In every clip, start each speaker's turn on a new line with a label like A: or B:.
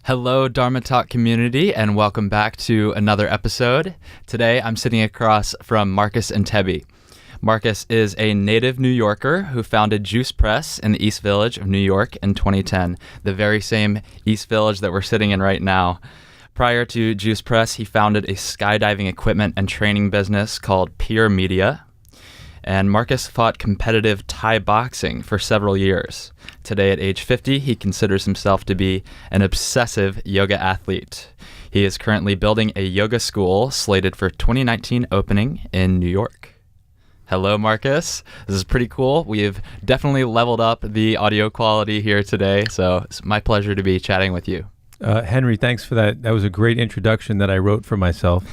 A: Hello, Dharma Talk community, and welcome back to another episode. Today, I'm sitting across from Marcus Antebi. Marcus is a native New Yorker who founded Juice Press in the East Village of New York in 2010, the very same East Village that we're sitting in right now. Prior to Juice Press, he founded a skydiving equipment and training business called Peer Media. And Marcus fought competitive Thai boxing for several years. Today, at age 50, he considers himself to be an obsessive yoga athlete. He is currently building a yoga school slated for 2019 opening in New York. Hello, Marcus. This is pretty cool. We've definitely leveled up the audio quality here today, so it's my pleasure to be chatting with you.
B: Henry, thanks for that. That was a great introduction that I wrote for myself.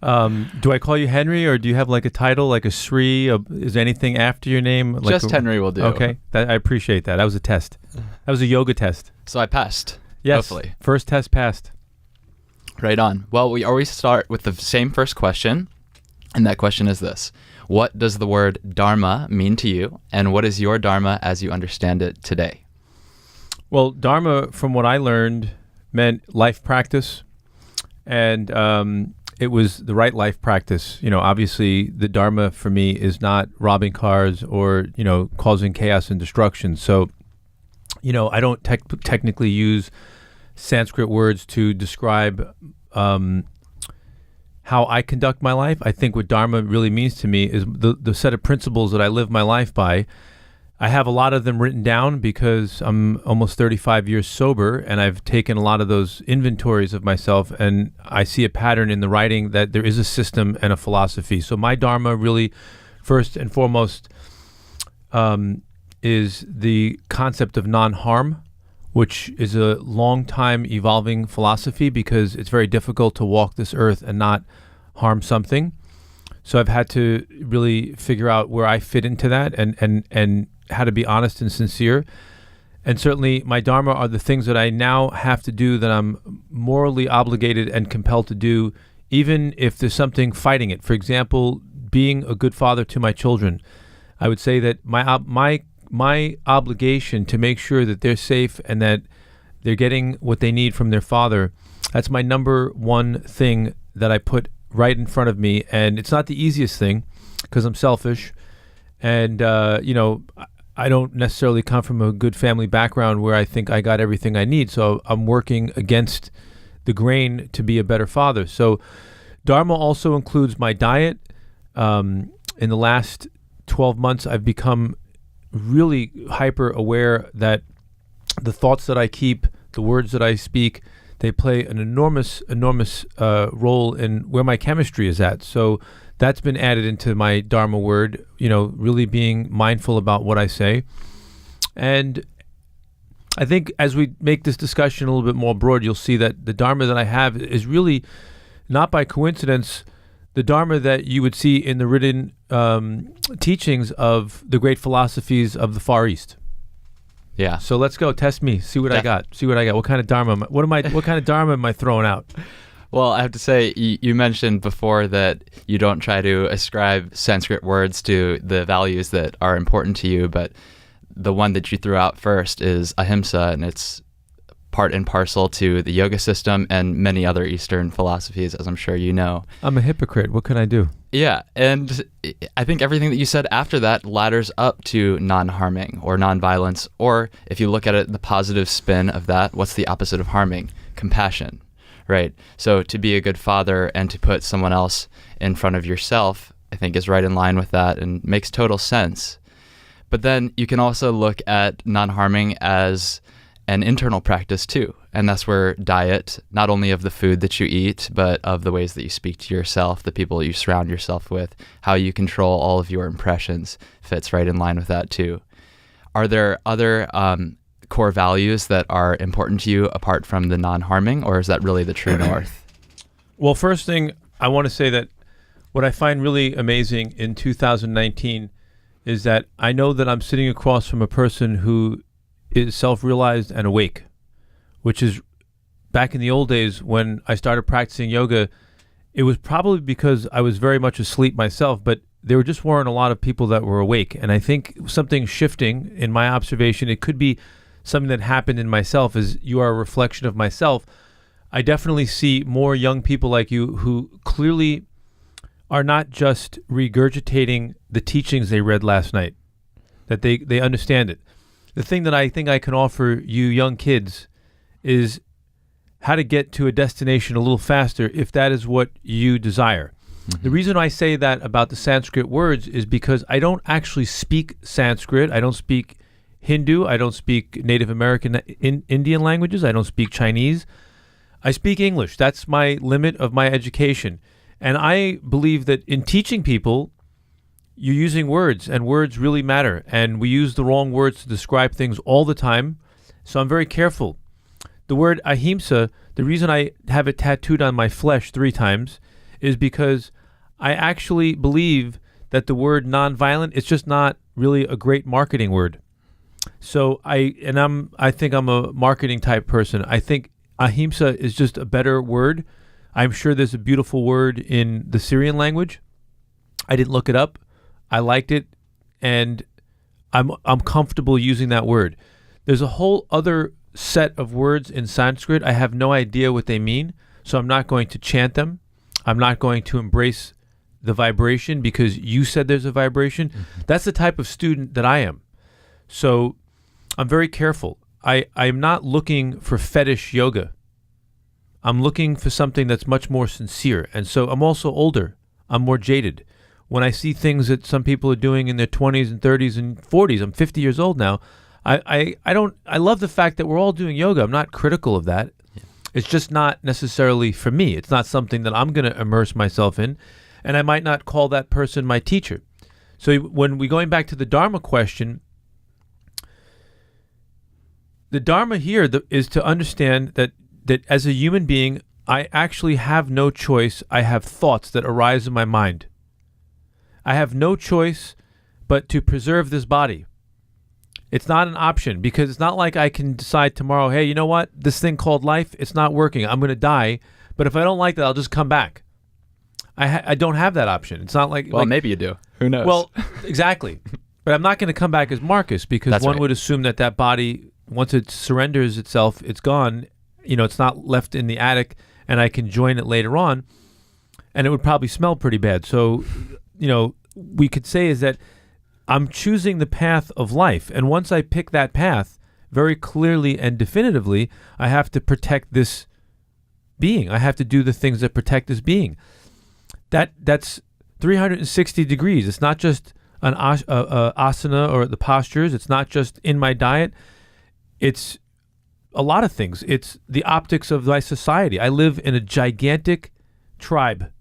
B: Do I call you Henry, or do you have like a title, like a Sri? Is there anything after your name?
A: Just Henry will do.
B: Okay, I appreciate that. That was a test. That was a yoga test.
A: So I passed.
B: Yes,
A: hopefully.
B: First test passed.
A: Right on. Well, we always start with the same first question, and that question is this. What does the word Dharma mean to you, and what is your Dharma as you understand it today?
B: Well, Dharma, from what I learned, meant life practice, and it was the right life practice. You know, obviously the Dharma for me is not robbing cars or, causing chaos and destruction. So, I don't technically use Sanskrit words to describe how I conduct my life. I think what Dharma really means to me is the set of principles that I live my life by. I have a lot of them written down because I'm almost 35 years sober, and I've taken a lot of those inventories of myself, and I see a pattern in the writing that there is a system and a philosophy. So my Dharma really, first and foremost, is the concept of non-harm, which is a long time evolving philosophy because it's very difficult to walk this earth and not harm something. So I've had to really figure out where I fit into that and how to be honest and sincere. And certainly my Dharma are the things that I now have to do that I'm morally obligated and compelled to do, even if there's something fighting it. For example, being a good father to my children. I would say that my obligation to make sure that they're safe and that they're getting what they need from their father, that's my number one thing that I put right in front of me. And it's not the easiest thing because I'm selfish. And, I don't necessarily come from a good family background where I think I got everything I need. So I'm working against the grain to be a better father. So Dharma also includes my diet. In the last 12 months, I've become really hyper aware that the thoughts that I keep, the words that I speak, they play an enormous role in where my chemistry is at. So that's been added into my Dharma word, really being mindful about what I say. And I think as we make this discussion a little bit more broad, you'll see that the Dharma that I have is really not by coincidence the Dharma that you would see in the written teachings of the great philosophies of the Far East.
A: Yeah.
B: So let's go. Test me. See what I got. What kind of Dharma what kind of Dharma am I throwing out?
A: Well, I have to say, you mentioned before that you don't try to ascribe Sanskrit words to the values that are important to you, but the one that you threw out first is ahimsa, and it's part and parcel to the yoga system and many other Eastern philosophies, as I'm sure you know.
B: I'm a hypocrite. What can I do?
A: Yeah, and I think everything that you said after that ladders up to non-harming or non-violence, or if you look at it, the positive spin of that, what's the opposite of harming? Compassion. Right. So to be a good father and to put someone else in front of yourself, I think is right in line with that and makes total sense. But then you can also look at non-harming as an internal practice too. And that's where diet, not only of the food that you eat, but of the ways that you speak to yourself, the people you surround yourself with, how you control all of your impressions fits right in line with that too. Are there other core values that are important to you apart from the non-harming, or is that really the true north?
B: Well, first thing I want to say that what I find really amazing in 2019 is that I know that I'm sitting across from a person who is self-realized and awake, which is back in the old days when I started practicing yoga, it was probably because I was very much asleep myself, but there just weren't a lot of people that were awake. And I think something shifting in my observation, it could be something that happened in myself, is you are a reflection of myself. I definitely see more young people like you who clearly are not just regurgitating the teachings they read last night, that they understand it. The thing that I think I can offer you young kids is how to get to a destination a little faster if that is what you desire. The reason I say that about the Sanskrit words is because I don't actually speak Sanskrit. I don't speak Hindu. I don't speak Native American Indian languages. I don't speak Chinese. I speak English. That's my limit of my education. And I believe that in teaching people, you're using words, and words really matter. And we use the wrong words to describe things all the time. So I'm very careful. The word ahimsa, the reason I have it tattooed on my flesh 3 times is because I actually believe that the word nonviolent is just not really a great marketing word. So I think I'm a marketing type person. I think ahimsa is just a better word. I'm sure there's a beautiful word in the Syrian language. I didn't look it up. I liked it, and I'm comfortable using that word. There's a whole other set of words in Sanskrit. I have no idea what they mean, so I'm not going to chant them. I'm not going to embrace the vibration because you said there's a vibration. That's the type of student that I am. So I'm very careful. I'm not looking for fetish yoga. I'm looking for something that's much more sincere. And so I'm also older. I'm more jaded. When I see things that some people are doing in their 20s and 30s and 40s, I'm 50 years old now. I love the fact that we're all doing yoga. I'm not critical of that. Yeah. It's just not necessarily for me. It's not something that I'm going to immerse myself in. And I might not call that person my teacher. So when we're going back to the Dharma question, the Dharma here is to understand that as a human being, I actually have no choice. I have thoughts that arise in my mind. I have no choice but to preserve this body. It's not an option because it's not like I can decide tomorrow, hey, you know what? This thing called life, it's not working. I'm going to die. But if I don't like that, I'll just come back. I don't have that option. It's not like...
A: Well, maybe you do. Who knows?
B: Well, exactly. But I'm not going to come back as Marcus because
A: That's
B: one
A: right.
B: would assume that body, once it surrenders itself, it's gone. It's not left in the attic and I can join it later on. And it would probably smell pretty bad. So, we could say is that I'm choosing the path of life. And once I pick that path very clearly and definitively, I have to protect this being. I have to do the things that protect this being. That's 360 degrees. It's not just an asana or the postures. It's not just in my diet. It's a lot of things. It's the optics of my society. I live in a gigantic tribe,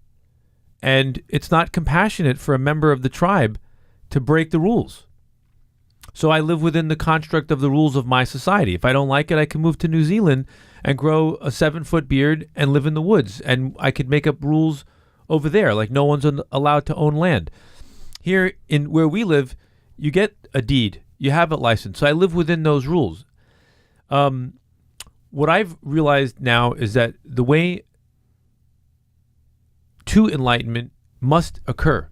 B: and it's not compassionate for a member of the tribe to break the rules. So I live within the construct of the rules of my society. If I don't like it, I can move to New Zealand and grow a 7-foot beard and live in the woods, and I could make up rules over there, like no one's allowed to own land. Here in where we live, you get a deed, you have a license. So I live within those rules. What I've realized now is that the way to enlightenment must occur.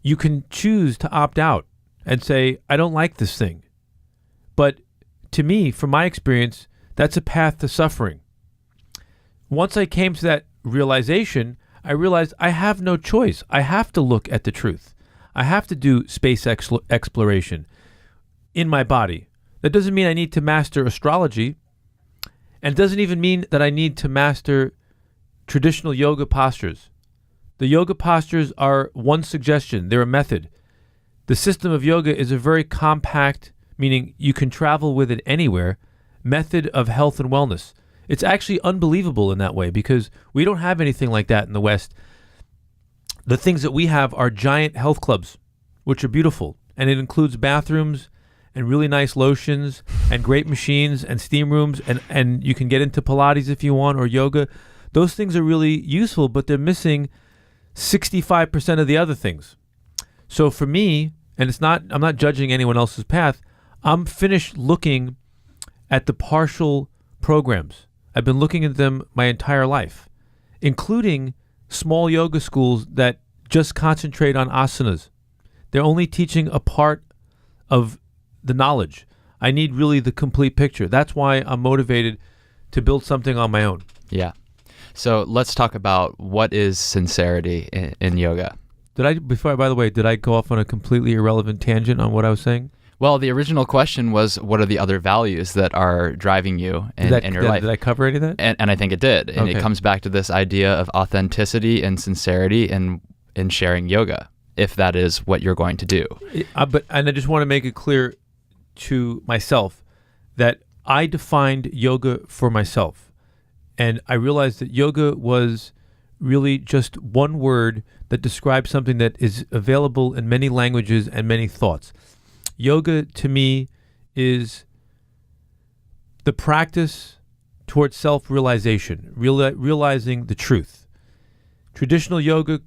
B: You can choose to opt out and say, I don't like this thing. But to me, from my experience, that's a path to suffering. Once I came to that realization, I realized I have no choice. I have to look at the truth. I have to do space exploration in my body. That doesn't mean I need to master astrology. And it doesn't even mean that I need to master traditional yoga postures. The yoga postures are one suggestion. They're a method. The system of yoga is a very compact, meaning you can travel with it anywhere, method of health and wellness. It's actually unbelievable in that way because we don't have anything like that in the West. The things that we have are giant health clubs, which are beautiful. And it includes bathrooms and really nice lotions and great machines and steam rooms. And you can get into Pilates if you want or yoga. Those things are really useful, but they're missing 65% of the other things. So for me, and I'm not judging anyone else's path, I'm finished looking at the partial programs. I've been looking at them my entire life, including small yoga schools that just concentrate on asanas. They're only teaching a part of the knowledge. I need really the complete picture. That's why I'm motivated to build something on my own.
A: Yeah. So let's talk about what is sincerity in yoga.
B: By the way, did I go off on a completely irrelevant tangent on what I was saying?
A: Well, the original question was, what are the other values that are driving you in your life?
B: Did I cover any of that?
A: And I think it did. And
B: Okay.
A: it comes back to this idea of authenticity and sincerity in sharing yoga, if that is what you're going to do.
B: And I just want to make it clear to myself that I defined yoga for myself. And I realized that yoga was really just one word that describes something that is available in many languages and many thoughts. Yoga, to me, is the practice towards self-realization, realizing the truth. Traditional yoga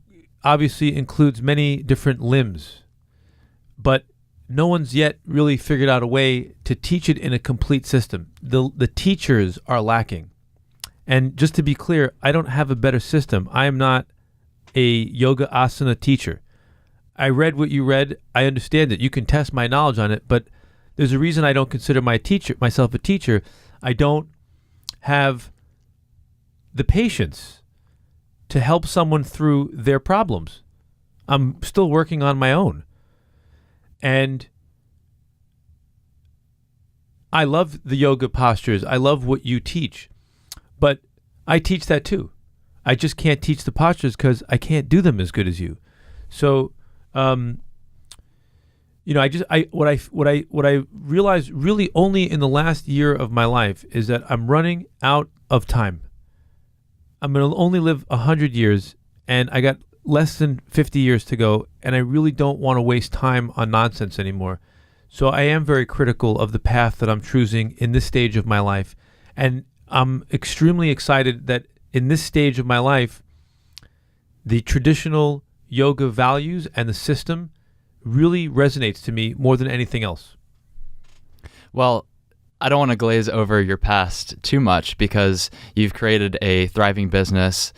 B: obviously includes many different limbs, but no one's yet really figured out a way to teach it in a complete system. The teachers are lacking. And just to be clear, I don't have a better system. I am not a yoga asana teacher. I read what you read. I understand it. You can test my knowledge on it, but there's a reason I don't consider myself a teacher. I don't have the patience to help someone through their problems. I'm still working on my own. And I love the yoga postures. I love what you teach, but I teach that too. I just can't teach the postures because I can't do them as good as you. So, what I realized really only in the last year of my life is that I'm running out of time. I'm going to only live 100 years, and I got less than 50 years to go, and I really don't want to waste time on nonsense anymore. So I am very critical of the path that I'm choosing in this stage of my life, and I'm extremely excited that in this stage of my life, the traditional yoga values and the system really resonates to me more than anything else.
A: Well, I don't want to glaze over your past too much because you've created a thriving business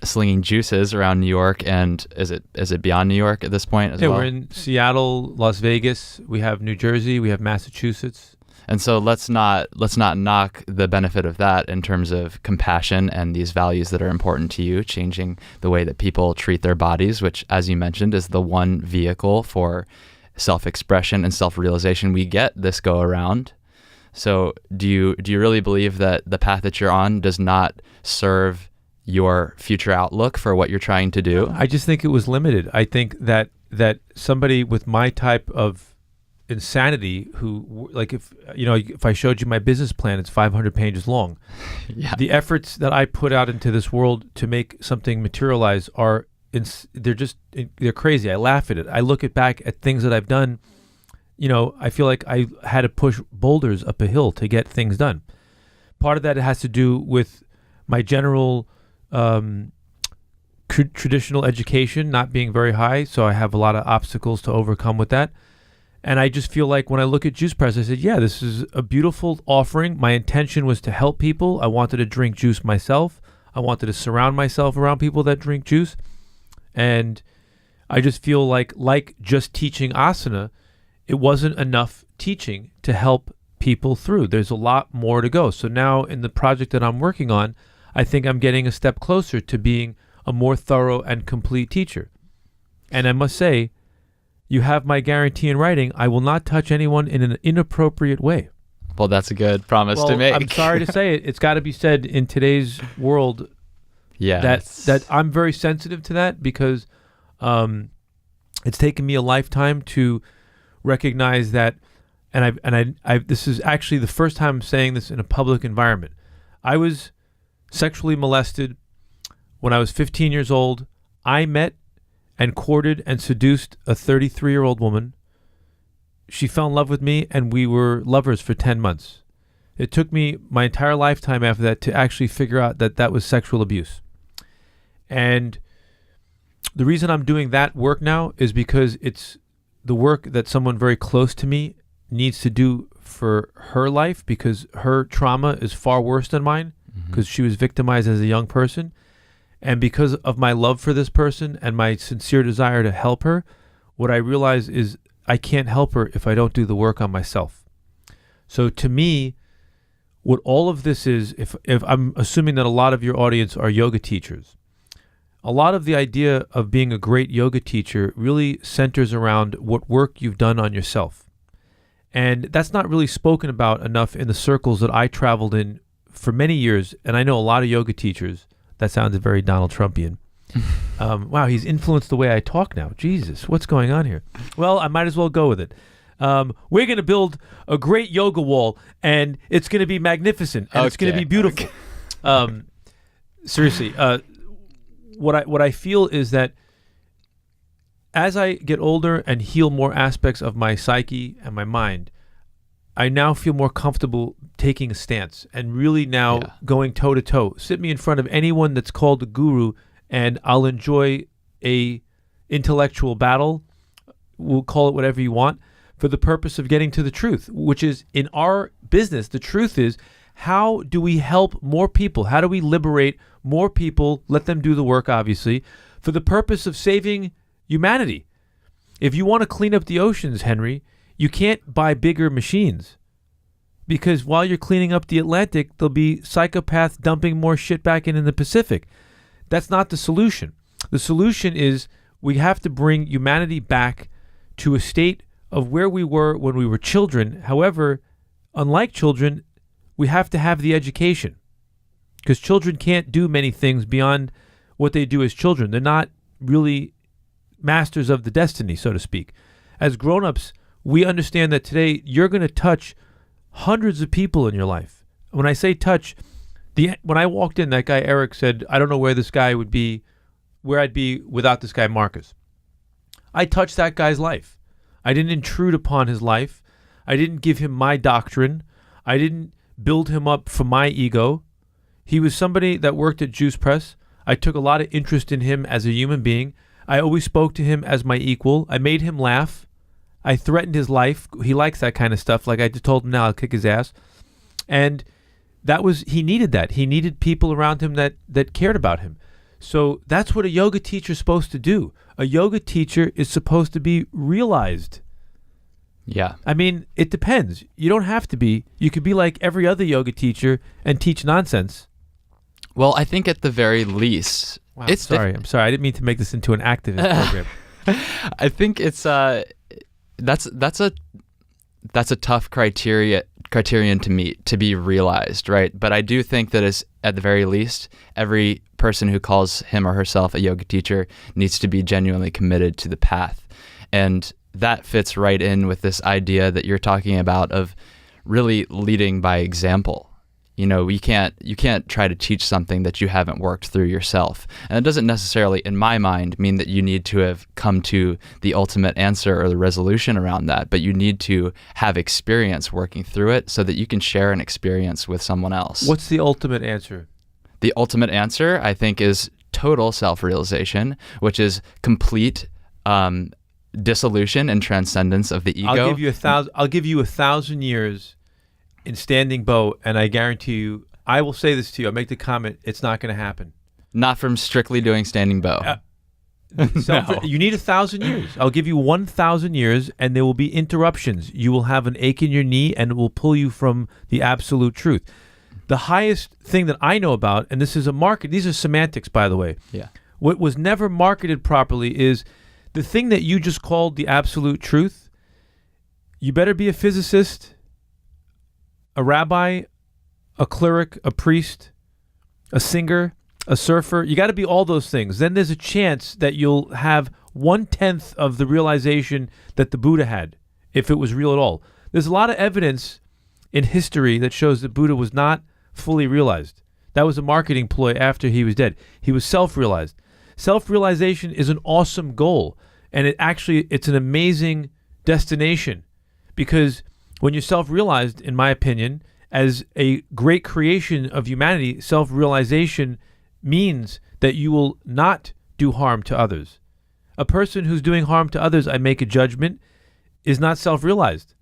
A: slinging juices around New York, and is it beyond New York at this point as well?
B: Yeah, we're in Seattle, Las Vegas, we have New Jersey, we have Massachusetts.
A: And so let's not knock the benefit of that in terms of compassion and these values that are important to you, changing the way that people treat their bodies, which, as you mentioned, is the one vehicle for self-expression and self-realization we get this go around. So do you really believe that the path that you're on does not serve your future outlook for what you're trying to do?
B: I just think it was limited. I think that somebody with my type of insanity who, like, if I showed you my business plan, it's 500 pages long.
A: Yeah.
B: The efforts that I put out into this world to make something materialize they're crazy. I laugh at it. I look back at things that I've done. I feel like I had to push boulders up a hill to get things done. Part of that has to do with my general traditional education not being very high, so I have a lot of obstacles to overcome with that. And I just feel like when I look at Juice Press, I said, yeah, this is a beautiful offering. My intention was to help people. I wanted to drink juice myself. I wanted to surround myself around people that drink juice. And I just feel like just teaching asana, it wasn't enough teaching to help people through. There's a lot more to go. So now in the project that I'm working on, I think I'm getting a step closer to being a more thorough and complete teacher. And I must say, you have my guarantee in writing, I will not touch anyone in an inappropriate way.
A: Well, that's a good promise to make.
B: I'm sorry to say it. It's got to be said in today's world.
A: Yeah,
B: that I'm very sensitive to that because it's taken me a lifetime to recognize that, and I this is actually the first time I'm saying this in a public environment. I was sexually molested when I was 15 years old. I met and courted and seduced a 33-year-old woman. She fell in love with me, and we were lovers for 10 months. It took me my entire lifetime after that to actually figure out that that was sexual abuse. And the reason I'm doing that work now is because it's the work that someone very close to me needs to do for her life, because her trauma is far worse than mine, because she was victimized as a young person. And because of my love for this person and my sincere desire to help her, what I realize is I can't help her if I don't do the work on myself. So to me, what all of this is, if I'm assuming that a lot of your audience are yoga teachers, a lot of the idea of being a great yoga teacher really centers around what work you've done on yourself. And that's not really spoken about enough in the circles that I traveled in for many years. And I know a lot of yoga teachers. That sounded very Donald Trumpian. Wow, he's influenced the way I talk now. Jesus, what's going on here? Well, I might as well go with it. We're going to build a great yoga wall, and it's going to be magnificent, and it's going to be beautiful. Okay. Seriously, what I feel is that as I get older and heal more aspects of my psyche and my mind, I now feel more comfortable taking a stance and really now going toe-to-toe. Sit me in front of anyone that's called a guru, and I'll enjoy a intellectual battle. We'll call it whatever you want, for the purpose of getting to the truth, which is in our business. The truth is, how do we help more people? How do we liberate more people, let them do the work, obviously, for the purpose of saving humanity? If you want to clean up the oceans, Henry, you can't buy bigger machines, because while you're cleaning up the Atlantic, there'll be psychopaths dumping more shit back in the Pacific. That's not the solution. The solution is we have to bring humanity back to a state of where we were when we were children. However, unlike children, we have to have the education, because children can't do many things beyond what they do as children. They're not really masters of the destiny, so to speak. As grown-ups, we understand that today you're going to touch hundreds of people in your life. When I say touch, when I walked in, that guy Eric said, I don't know where this guy would be, where I'd be without this guy Marcus. I touched that guy's life. I didn't intrude upon his life. I didn't give him my doctrine. I didn't build him up for my ego. He was somebody that worked at Juice Press. I took a lot of interest in him as a human being. I always spoke to him as my equal. I made him laugh. I threatened his life. He likes that kind of stuff. Like I just told him now, I'll kick his ass. And he needed that. He needed people around him that cared about him. So that's what a yoga teacher is supposed to do. A yoga teacher is supposed to be realized.
A: Yeah.
B: I mean, it depends. You don't have to be. You could be like every other yoga teacher and teach nonsense.
A: Well, I think at the very least...
B: Wow, I'm sorry. I didn't mean to make this into an activist program.
A: I think it's that's a tough criterion to meet, to be realized, right? But I do think that is, at the very least, every person who calls him or herself a yoga teacher needs to be genuinely committed to the path. And that fits right in with this idea that you're talking about of really leading by example. You know, you can't try to teach something that you haven't worked through yourself. And it doesn't necessarily, in my mind, mean that you need to have come to the ultimate answer or the resolution around that, but you need to have experience working through it so that you can share an experience with someone else.
B: What's the ultimate answer?
A: The ultimate answer, I think, is total self-realization, which is complete dissolution and transcendence of the ego.
B: I'll give you 1,000 years in standing bow, and I guarantee you, I will say this to you, I'll make the comment, it's not going to happen.
A: Not from strictly doing standing bow.
B: No. You need 1,000 years. I'll give you 1,000 years, and there will be interruptions. You will have an ache in your knee, and it will pull you from the absolute truth. The highest thing that I know about, and this is a market, these are semantics, by the way.
A: Yeah.
B: What was never marketed properly is the thing that you just called the absolute truth. You better be a physicist, a rabbi, a cleric, a priest, a singer, a surfer. You got to be all those things. Then there's a chance that you'll have 1/10 of the realization that the Buddha had, if it was real at all. There's a lot of evidence in history that shows that Buddha was not fully realized. That was a marketing ploy after he was dead. He was self-realized. Self-realization is an awesome goal, and it's an amazing destination, because when you're self-realized, in my opinion, as a great creation of humanity, self-realization means that you will not do harm to others. A person who's doing harm to others, I make a judgment, is not self-realized.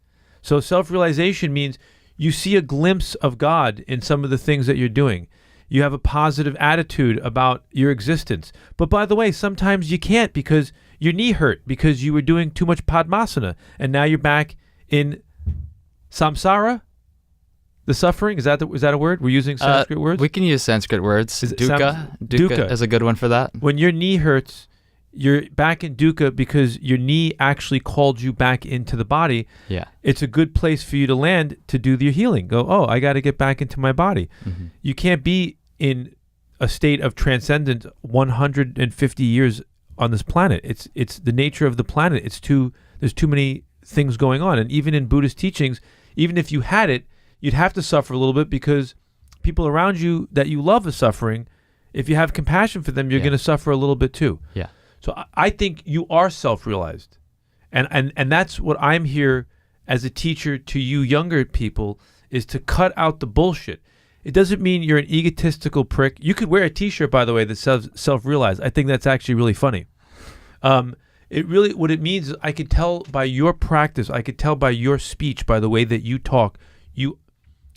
B: So self-realization means you see a glimpse of God in some of the things that you're doing. You have a positive attitude about your existence. But by the way, sometimes you can't because your knee hurt because you were doing too much Padmasana, and now you're back in samsara. The suffering, is that a word? We're using Sanskrit words?
A: We can use Sanskrit words. Dukkha.
B: Dukkha
A: is a good one for that.
B: When your knee hurts, you're back in dukkha because your knee actually called you back into the body.
A: Yeah.
B: It's a good place for you to land to do your healing. Go, oh, I got to get back into my body.
A: Mm-hmm.
B: You can't be in a state of transcendent 150 years on this planet. It's the nature of the planet. There's too many things going on. And even in Buddhist teachings, even if you had it, you'd have to suffer a little bit because people around you that you love are suffering. If you have compassion for them, you're going to suffer a little bit too.
A: Yeah.
B: So I think you are self-realized. And that's what I'm here as a teacher to you younger people, is to cut out the bullshit. It doesn't mean you're an egotistical prick. You could wear a t-shirt, by the way, that says self-realized. I think that's actually really funny. What it means is I could tell by your practice, I could tell by your speech, by the way that you talk, you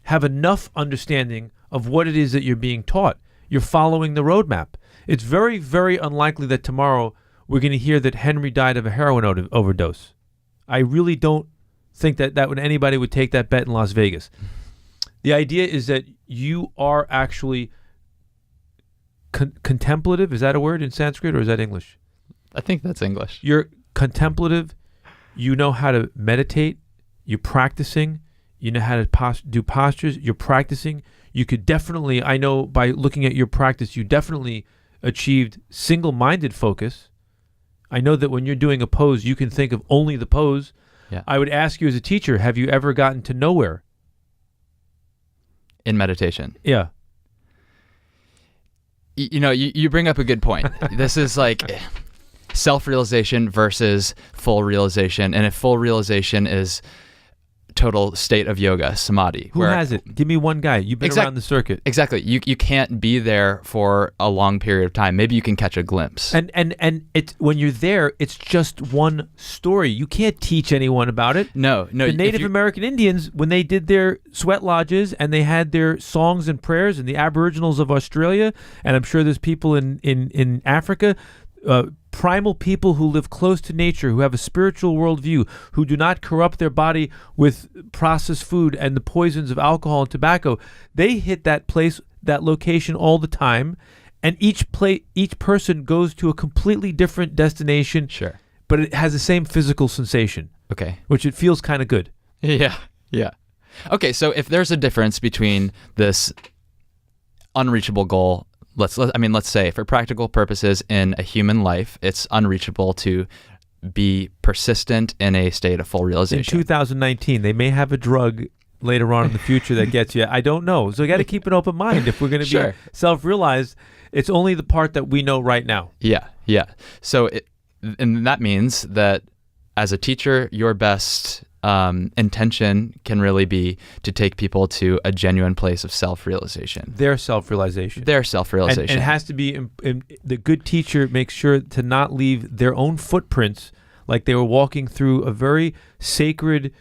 B: have enough understanding of what it is that you're being taught. You're following the roadmap. It's very, very unlikely that tomorrow we're going to hear that Henry died of a heroin overdose. I really don't think that anybody would take that bet in Las Vegas. The idea is that you are actually contemplative. Is that a word in Sanskrit or is that English?
A: I think that's English.
B: You're contemplative. You know how to meditate. You're practicing. You know how to do postures. You're practicing. You could definitely, I know by looking at your practice, you definitely achieved single-minded focus. I know that when you're doing a pose, you can think of only the pose.
A: Yeah.
B: I would ask you as a teacher, have you ever gotten to nowhere?
A: In meditation.
B: Yeah.
A: You bring up a good point. This is like self-realization versus full realization. And if full realization is total state of yoga, samadhi.
B: Who has it? Give me one guy. You've been around the circuit.
A: Exactly. You can't be there for a long period of time. Maybe you can catch a glimpse.
B: And it's when you're there, it's just one story. You can't teach anyone about it.
A: No.
B: The Native American Indians, when they did their sweat lodges and they had their songs and prayers, and the Aboriginals of Australia, and I'm sure there's people in Africa, primal people who live close to nature, who have a spiritual worldview, who do not corrupt their body with processed food and the poisons of alcohol and tobacco. They hit that place, that location all the time, and each person goes to a completely different destination.
A: Sure.
B: But it has the same physical sensation.
A: Okay.
B: Which it feels kind of good.
A: Yeah. Okay, so if there's a difference between this unreachable goal, let's say for practical purposes in a human life, it's unreachable to be persistent in a state of full realization.
B: In 2019, they may have a drug later on in the future that gets you. I don't know. So you got to keep an open mind. If we're going to be self-realized, it's only the part that we know right now.
A: Yeah. So and that means that as a teacher, your best intention can really be to take people to a genuine place of self-realization.
B: Their self-realization. And it has to be, the good teacher makes sure to not leave their own footprints, like they were walking through a very sacred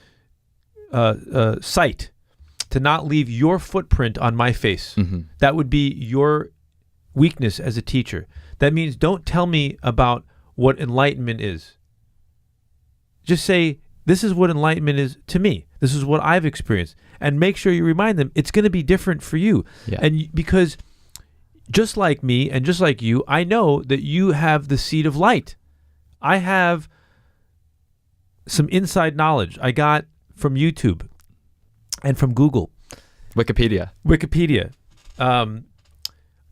B: site, to not leave your footprint on my face.
A: Mm-hmm.
B: That would be your weakness as a teacher. That means don't tell me about what enlightenment is. Just say, this is what enlightenment is to me. This is what I've experienced. And make sure you remind them it's going to be different for you.
A: Yeah.
B: And because just like me and just like you, I know that you have the seed of light. I have some inside knowledge I got from YouTube and from Google.
A: Wikipedia.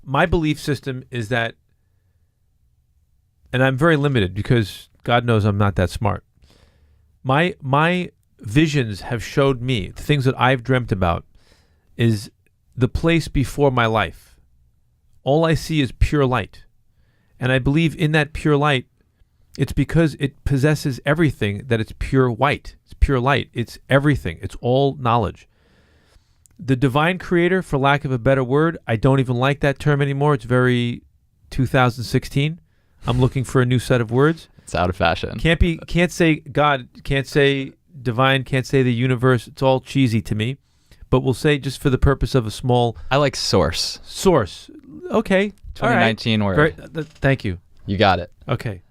B: My belief system is that, and I'm very limited because God knows I'm not that smart. My visions have showed me, the things that I've dreamt about, is the place before my life. All I see is pure light. And I believe in that pure light, it's because it possesses everything that it's pure white. It's pure light. It's everything. It's all knowledge. The divine creator, for lack of a better word, I don't even like that term anymore. It's very 2016. I'm looking for a new set of words.
A: It's out of fashion.
B: Can't say God, can't say divine, can't say the universe. It's all cheesy to me. But we'll say, just for the purpose of a small...
A: I like source.
B: Okay.
A: 2019
B: all
A: word.
B: Thank you.
A: You got it.
B: Okay.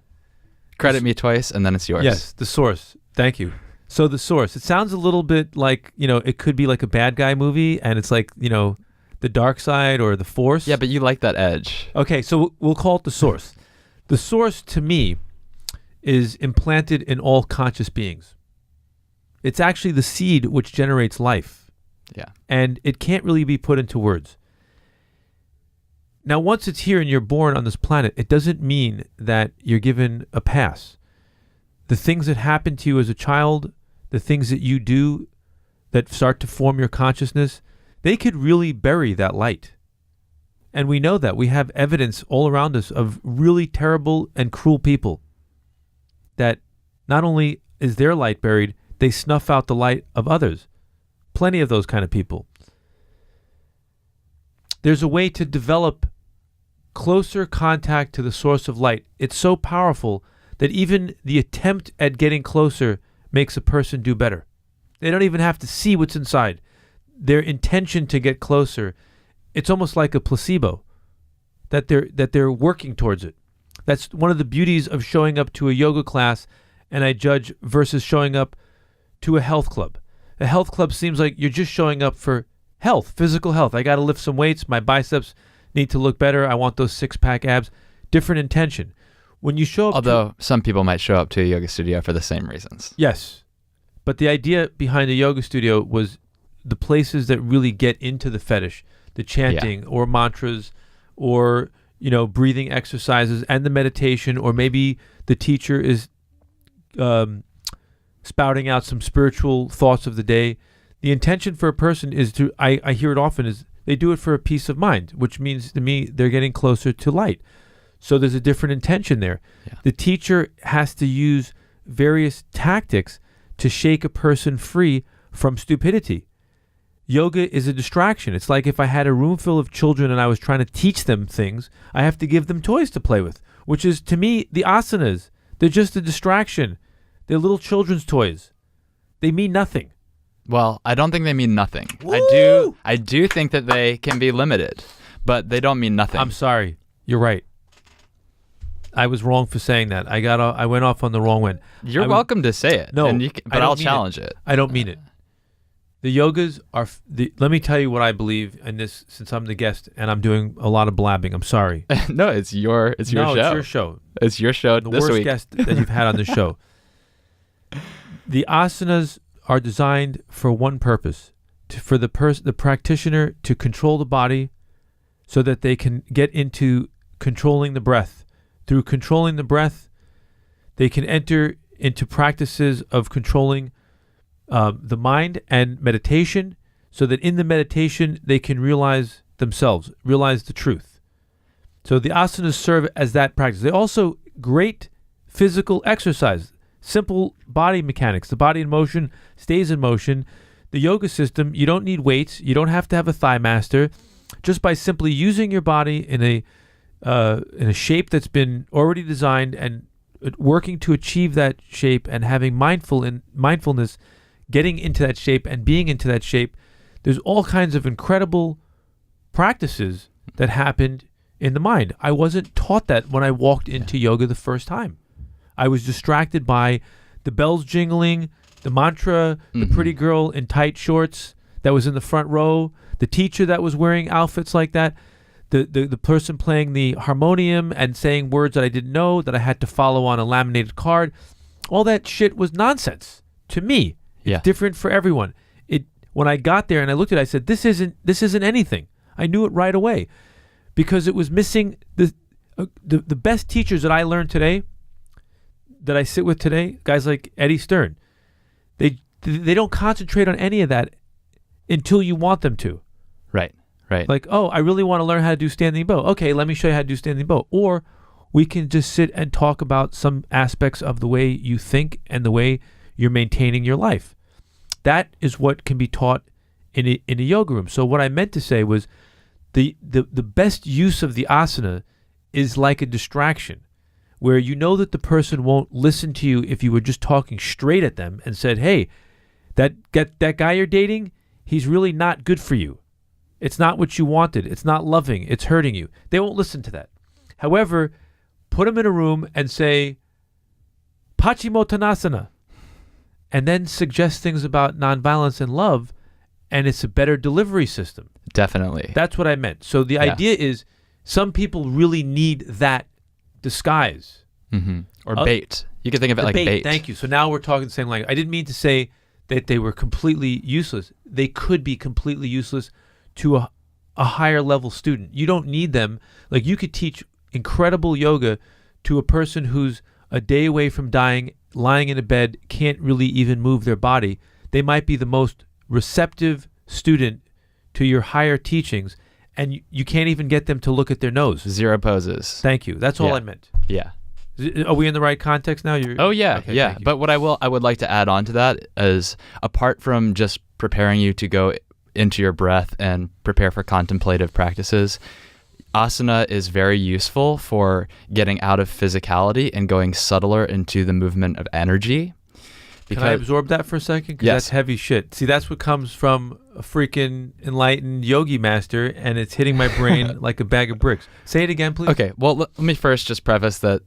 A: Credit me twice and then it's yours.
B: Yes, the source. Thank you. So the source, it sounds a little bit like, it could be like a bad guy movie, and it's like, the dark side or the force.
A: Yeah, but you like that edge.
B: Okay, so we'll call it the source. The source, to me, is implanted in all conscious beings. It's actually the seed which generates life.
A: Yeah.
B: And it can't really be put into words. Now, once it's here and you're born on this planet, it doesn't mean that you're given a pass. The things that happen to you as a child, the things that you do that start to form your consciousness, they could really bury that light. And we know that. We have evidence all around us of really terrible and cruel people that not only is their light buried, they snuff out the light of others. Plenty of those kind of people. There's a way to develop closer contact to the source of light. It's so powerful that even the attempt at getting closer makes a person do better. They don't even have to see what's inside. Their intention to get closer, it's almost like a placebo, that they're working towards it. That's one of the beauties of showing up to a yoga class and I judge versus showing up to a health club. A health club seems like you're just showing up for health, physical health. I got to lift some weights. My biceps need to look better. I want those six-pack abs. Different intention. When you show up,
A: although some people might show up to a yoga studio for the same reasons.
B: Yes. But the idea behind a yoga studio was the places that really get into the fetish, the chanting or mantras or, breathing exercises and the meditation, or maybe the teacher is spouting out some spiritual thoughts of the day. The intention for a person is to, I hear it often, is they do it for a peace of mind, which means to me they're getting closer to light. So there's a different intention there. Yeah. The teacher has to use various tactics to shake a person free from stupidity. Yoga is a distraction. It's like if I had a room full of children and I was trying to teach them things, I have to give them toys to play with, which is, to me, the asanas. They're just a distraction. They're little children's toys. They mean nothing.
A: Well, I don't think they mean nothing.
B: Woo!
A: I do think that they can be limited, but they don't mean nothing.
B: I'm sorry. You're right. I was wrong for saying that. I went off on the wrong one.
A: You're welcome to say it.
B: No,
A: but I'll challenge it.
B: I don't mean it. The yogas are. Let me tell you what I believe in this. Since I'm the guest and I'm doing a lot of blabbing, I'm sorry.
A: No, it's your show.
B: It's your show.
A: It's your show.
B: The
A: this
B: worst
A: week.
B: guest that you've had on the show. The asanas are designed for one purpose: for the practitioner to control the body, so that they can get into controlling the breath. Through controlling the breath, they can enter into practices of controlling the mind and meditation, so that in the meditation they can realize themselves, realize the truth. So the asanas serve as that practice. They also great physical exercise, simple body mechanics. The body in motion stays in motion. The yoga system, you don't need weights. You don't have to have a thigh master. Just by simply using your body in a shape that's been already designed and working to achieve that shape and having mindfulness, getting into that shape and being into that shape, there's all kinds of incredible practices that happened in the mind. I wasn't taught that when I walked into yoga the first time. I was distracted by the bells jingling, the mantra, the pretty girl in tight shorts that was in the front row, the teacher that was wearing outfits like that, the person playing the harmonium and saying words that I didn't know that I had to follow on a laminated card. All that shit was nonsense to me.
A: Yeah.
B: It's different for everyone. When I got there and I looked at it, I said, this isn't anything. I knew it right away because it was missing the best teachers that I learned today, that I sit with today, guys like Eddie Stern. They don't concentrate on any of that until you want them to.
A: Right.
B: Like, oh, I really want to learn how to do standing bow. Okay, let me show you how to do standing bow. Or we can just sit and talk about some aspects of the way you think and the way you're maintaining your life. That is what can be taught in a yoga room. So what I meant to say was the best use of the asana is like a distraction, where you know that the person won't listen to you if you were just talking straight at them and said, hey, that guy you're dating, he's really not good for you. It's not what you wanted. It's not loving. It's hurting you. They won't listen to that. However, put them in a room and say, Paschimottanasana. and then suggest things about nonviolence and love, and it's a better delivery system.
A: Definitely.
B: That's what I meant. So the idea is some people really need that disguise.
A: Or bait. You can think of it like bait.
B: Thank you. So now we're talking the same language. I didn't mean to say that they were completely useless. They could be completely useless to a higher level student. You don't need them. Like, you could teach incredible yoga to a person who's a day away from dying, lying in a bed, can't really even move their body. They might be the most receptive student to your higher teachings, and you can't even get them to look at their nose.
A: 0 poses.
B: Thank you. That's all I meant.
A: Yeah.
B: Are we in the right context now?
A: Oh yeah, okay, yeah. But what I would like to add on to that is, apart from just preparing you to go into your breath and prepare for contemplative practices, asana is very useful for getting out of physicality and going subtler into the movement of energy.
B: Can I absorb that for a second? Because that's heavy shit. See, that's what comes from a freaking enlightened yogi master, and it's hitting my brain like a bag of bricks. Say it again, please.
A: Okay, well, let me first just preface that,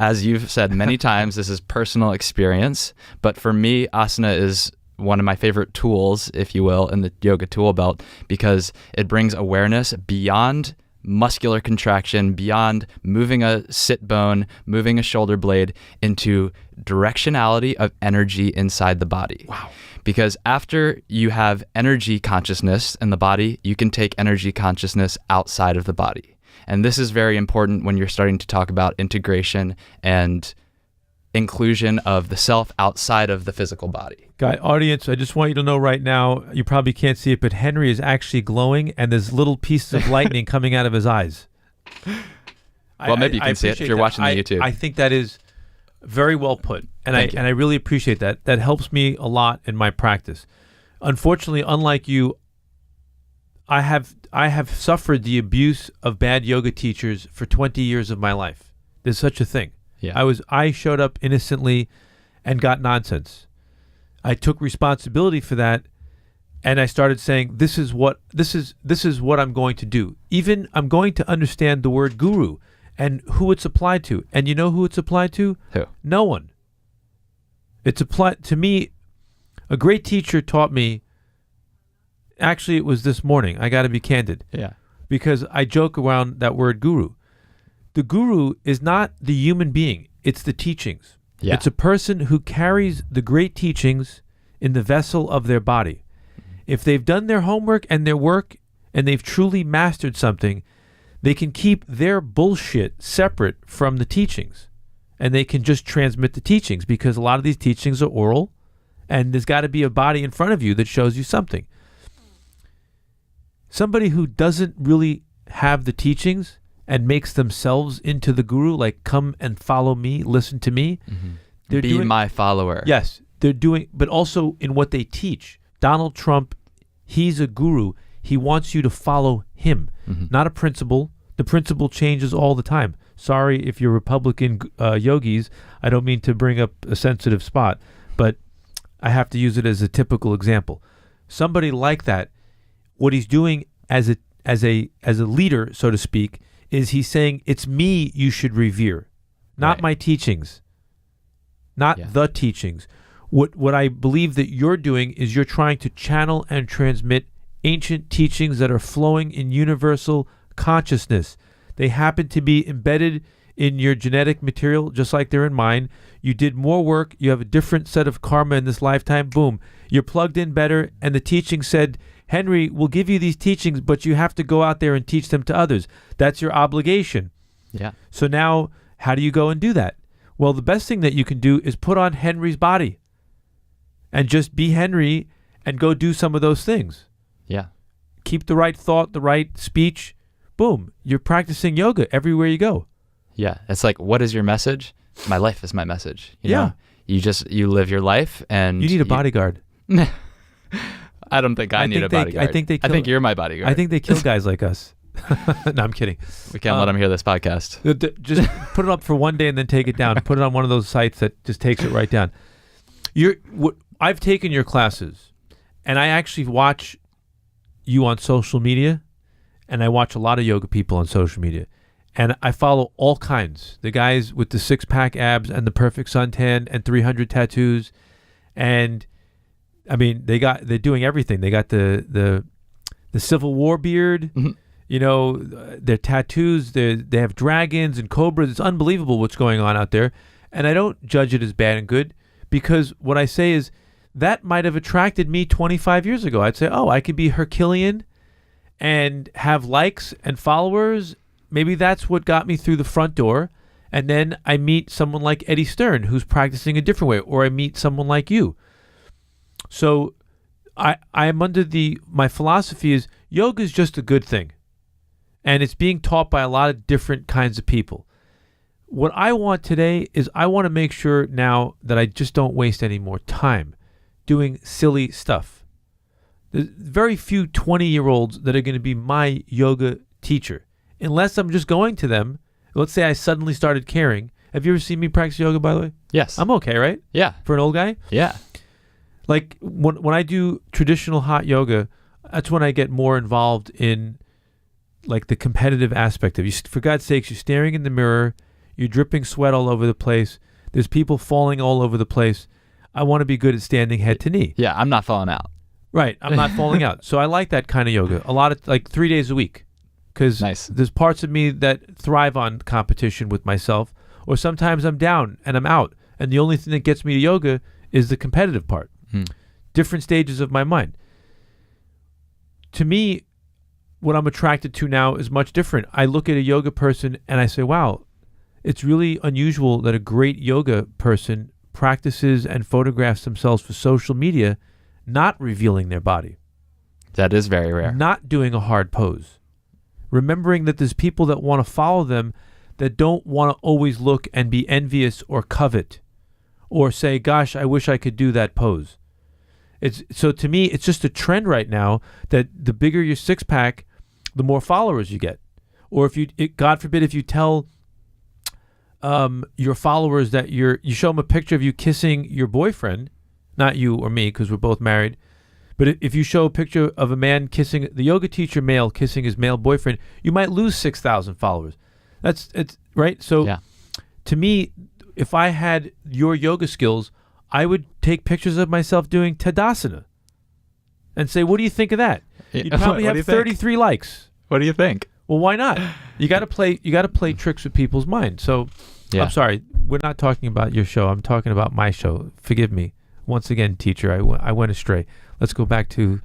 A: as you've said many times, this is personal experience. But for me, asana is one of my favorite tools, if you will, in the yoga tool belt, because it brings awareness beyond muscular contraction, beyond moving a sit bone, moving a shoulder blade, into directionality of energy inside the body.
B: Wow.
A: Because after you have energy consciousness in the body, you can take energy consciousness outside of the body. And this is very important when you're starting to talk about integration and inclusion of the self outside of the physical body.
B: Guy, audience, I just want you to know right now, you probably can't see it, but Henry is actually glowing, and there's little pieces of lightning coming out of his eyes.
A: Well, maybe you can see it if you're watching the YouTube.
B: I think that is very well put, and I really appreciate that. That helps me a lot in my practice. Unfortunately, unlike you, I have suffered the abuse of bad yoga teachers for 20 years of my life. There's such a thing.
A: Yeah.
B: I showed up innocently and got nonsense. I took responsibility for that, and I started saying, this is what I'm going to do. Even I'm going to understand the word guru and who it's applied to. And you know who it's applied to?
A: Who?
B: No one. It's applied to me. A great teacher taught me. Actually, it was this morning. I got to be candid.
A: Yeah.
B: Because I joke around that word guru. The guru is not the human being. It's the teachings.
A: Yeah.
B: It's a person who carries the great teachings in the vessel of their body. If they've done their homework and their work and they've truly mastered something, they can keep their bullshit separate from the teachings. And they can just transmit the teachings, because a lot of these teachings are oral, and there's got to be a body in front of you that shows you something. Somebody who doesn't really have the teachings and makes themselves into the guru, like, come and follow me, listen to me.
A: Mm-hmm. Be my follower.
B: Yes, they're doing, but also in what they teach. Donald Trump, he's a guru. He wants you to follow him, not a principle. The principle changes all the time. Sorry if you're Republican yogis. I don't mean to bring up a sensitive spot, but I have to use it as a typical example. Somebody like that, what he's doing as a leader, so to speak, is he's saying, it's me you should revere, not my teachings, not the teachings. What I believe that you're doing is you're trying to channel and transmit ancient teachings that are flowing in universal consciousness. They happen to be embedded in your genetic material, just like they're in mine. You did more work. You have a different set of karma in this lifetime. Boom. You're plugged in better. And the teaching said, Henry, we'll give you these teachings, but you have to go out there and teach them to others. That's your obligation.
A: Yeah.
B: So now, how do you go and do that? Well, the best thing that you can do is put on Henry's body and just be Henry and go do some of those things.
A: Yeah.
B: Keep the right thought, the right speech. Boom. You're practicing yoga everywhere you go.
A: Yeah. It's like, what is your message? My life is my message. You know? You live your life, and
B: you need a bodyguard.
A: I don't think I need a bodyguard.
B: I think
A: you're my bodyguard.
B: I think they kill guys like us. No, I'm kidding.
A: We can't let them hear this podcast.
B: Just put it up for one day and then take it down. Put it on one of those sites that just takes it right down. I've taken your classes, and I actually watch you on social media, and I watch a lot of yoga people on social media, and I follow all kinds. The guys with the 6-pack abs and the perfect suntan and 300 tattoos, And I mean, they're doing everything. They got the Civil War beard, their tattoos, they have dragons and cobras. It's unbelievable what's going on out there. And I don't judge it as bad and good, because what I say is that might have attracted me 25 years ago. I'd say, oh, I could be Herculean and have likes and followers. Maybe that's what got me through the front door. And then I meet someone like Eddie Stern, who's practicing a different way, or I meet someone like you. So I am under my philosophy is yoga is just a good thing. And it's being taught by a lot of different kinds of people. What I want today is I want to make sure now that I just don't waste any more time doing silly stuff. There's very few 20-year-olds that are going to be my yoga teacher, unless I'm just going to them. Let's say I suddenly started caring. Have you ever seen me practice yoga, by the way?
A: Yes.
B: I'm okay, right?
A: Yeah.
B: For an old guy?
A: Yeah.
B: Like when I do traditional hot yoga, that's when I get more involved in like the competitive aspect of it. For God's sakes, you're staring in the mirror, you're dripping sweat all over the place, there's people falling all over the place. I want to be good at standing head to knee.
A: Yeah, I'm not falling out.
B: Right, I'm not falling out. So I like that kind of yoga. A lot of, like 3 days a week. Because there's parts of me that thrive on competition with myself. Or sometimes I'm down and I'm out. And the only thing that gets me to yoga is the competitive part. Different stages of my mind. To me, what I'm attracted to now is much different. I look at a yoga person and I say, wow, it's really unusual that a great yoga person practices and photographs themselves for social media, not revealing their body.
A: That is very rare.
B: Not doing a hard pose. Remembering that there's people that want to follow them that don't want to always look and be envious or covet or say, gosh, I wish I could do that pose. So to me, it's just a trend right now that the bigger your six pack, the more followers you get. Or God forbid, if you tell your followers that you show them a picture of you kissing your boyfriend, not you or me because we're both married, but if you show a picture of a man kissing, the yoga teacher male kissing his male boyfriend, you might lose 6,000 followers. It's right. So to me, if I had your yoga skills, I would take pictures of myself doing Tadasana and say, what do you think of that? You'd probably have 33 likes.
A: What do you think?
B: Well, why not? You got to play tricks with people's minds. So I'm sorry, we're not talking about your show. I'm talking about my show. Forgive me. Once again, teacher, I went astray. Let's go back to...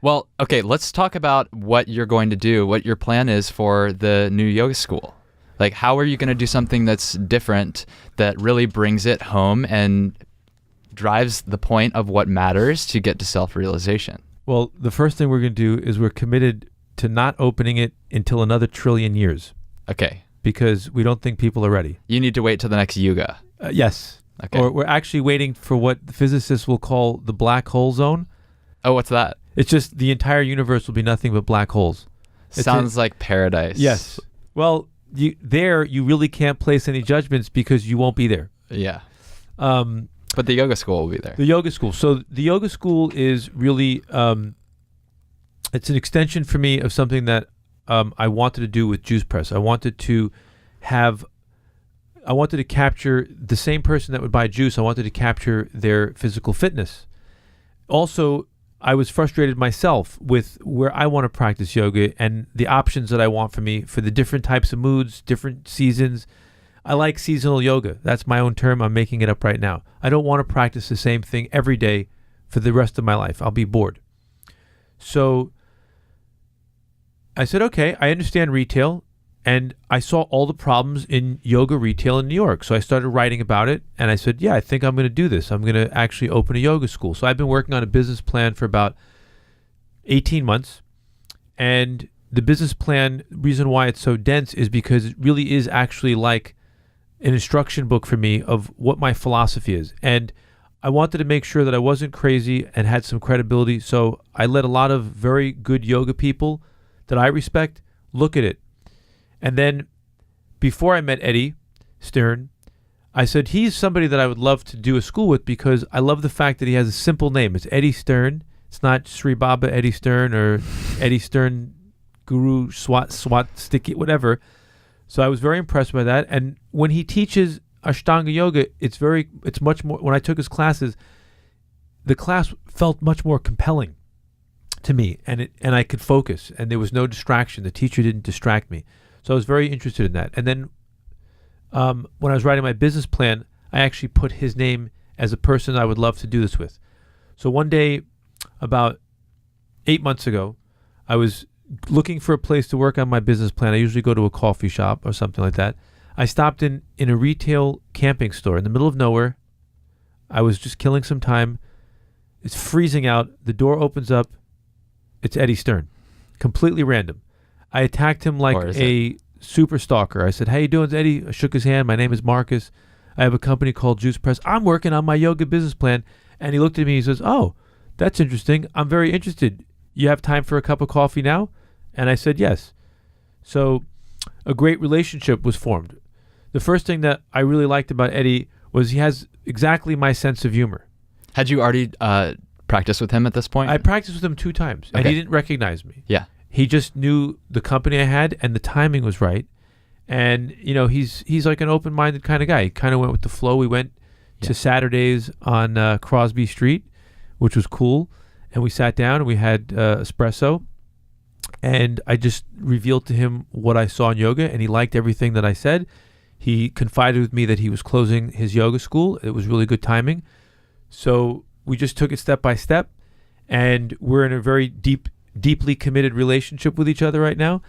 A: Well, okay, let's talk about what you're going to do, what your plan is for the new yoga school. Like, how are you going to do something that's different, that really brings it home and drives the point of what matters to get to self-realization?
B: Well, the first thing we're going to do is we're committed to not opening it until another trillion years.
A: Okay.
B: Because we don't think people are ready.
A: You need to wait till the next yuga.
B: Yes.
A: Okay.
B: Or we're actually waiting for what physicists will call the black hole zone.
A: Oh, what's that?
B: It's just the entire universe will be nothing but black holes.
A: Sounds like paradise.
B: Yes. Well, you really can't place any judgments because you won't be there.
A: Yeah. But the yoga school will be there.
B: The yoga school. So the yoga school is really, it's an extension for me of something that I wanted to do with Juice Press. I wanted to capture the same person that would buy juice. I wanted to capture their physical fitness. Also, I was frustrated myself with where I want to practice yoga and the options that I want for me for the different types of moods, different seasons. I like seasonal yoga. That's my own term. I'm making it up right now. I don't want to practice the same thing every day for the rest of my life. I'll be bored. So I said, okay, I understand retail. And I saw all the problems in yoga retail in New York. So I started writing about it. And I said, yeah, I think I'm going to do this. I'm going to actually open a yoga school. So I've been working on a business plan for about 18 months. And the business plan, reason why it's so dense is because it really is actually like an instruction book for me of what my philosophy is. And I wanted to make sure that I wasn't crazy and had some credibility. So I let a lot of very good yoga people that I respect look at it. And then before I met Eddie Stern, I said, he's somebody that I would love to do a school with because I love the fact that he has a simple name. It's Eddie Stern. It's not Sri Baba Eddie Stern or Eddie Stern Guru Swat Sticky, whatever. So I was very impressed by that. And when he teaches Ashtanga Yoga, it's much more, when I took his classes, the class felt much more compelling to me, and I could focus, and there was no distraction. The teacher didn't distract me. So I was very interested in that. And then when I was writing my business plan, I actually put his name as a person I would love to do this with. So one day, about 8 months ago, I was looking for a place to work on my business plan. I usually go to a coffee shop or something like that. I stopped in a retail camping store in the middle of nowhere. I was just killing some time. It's freezing out. The door opens up. It's Eddie Stern. Completely random. I attacked him like a super stalker. I said, "How you doing, Eddie?" I shook his hand. "My name is Marcus. I have a company called Juice Press. I'm working on my yoga business plan." And he looked at me. He says, "Oh, that's interesting. I'm very interested. You have time for a cup of coffee now?" And I said, "Yes." So a great relationship was formed. The first thing that I really liked about Eddie was he has exactly my sense of humor.
A: Had you already practiced with him at this point?
B: I practiced with him 2 times, and he didn't recognize me.
A: Yeah.
B: He just knew the company I had, and the timing was right. And, he's like an open-minded kind of guy. He kind of went with the flow. We went to Saturdays on Crosby Street, which was cool. And we sat down and we had espresso. And I just revealed to him what I saw in yoga, and he liked everything that I said. He confided with me that he was closing his yoga school. It was really good timing. So we just took it step by step, and we're in a very deeply committed relationship with each other right now.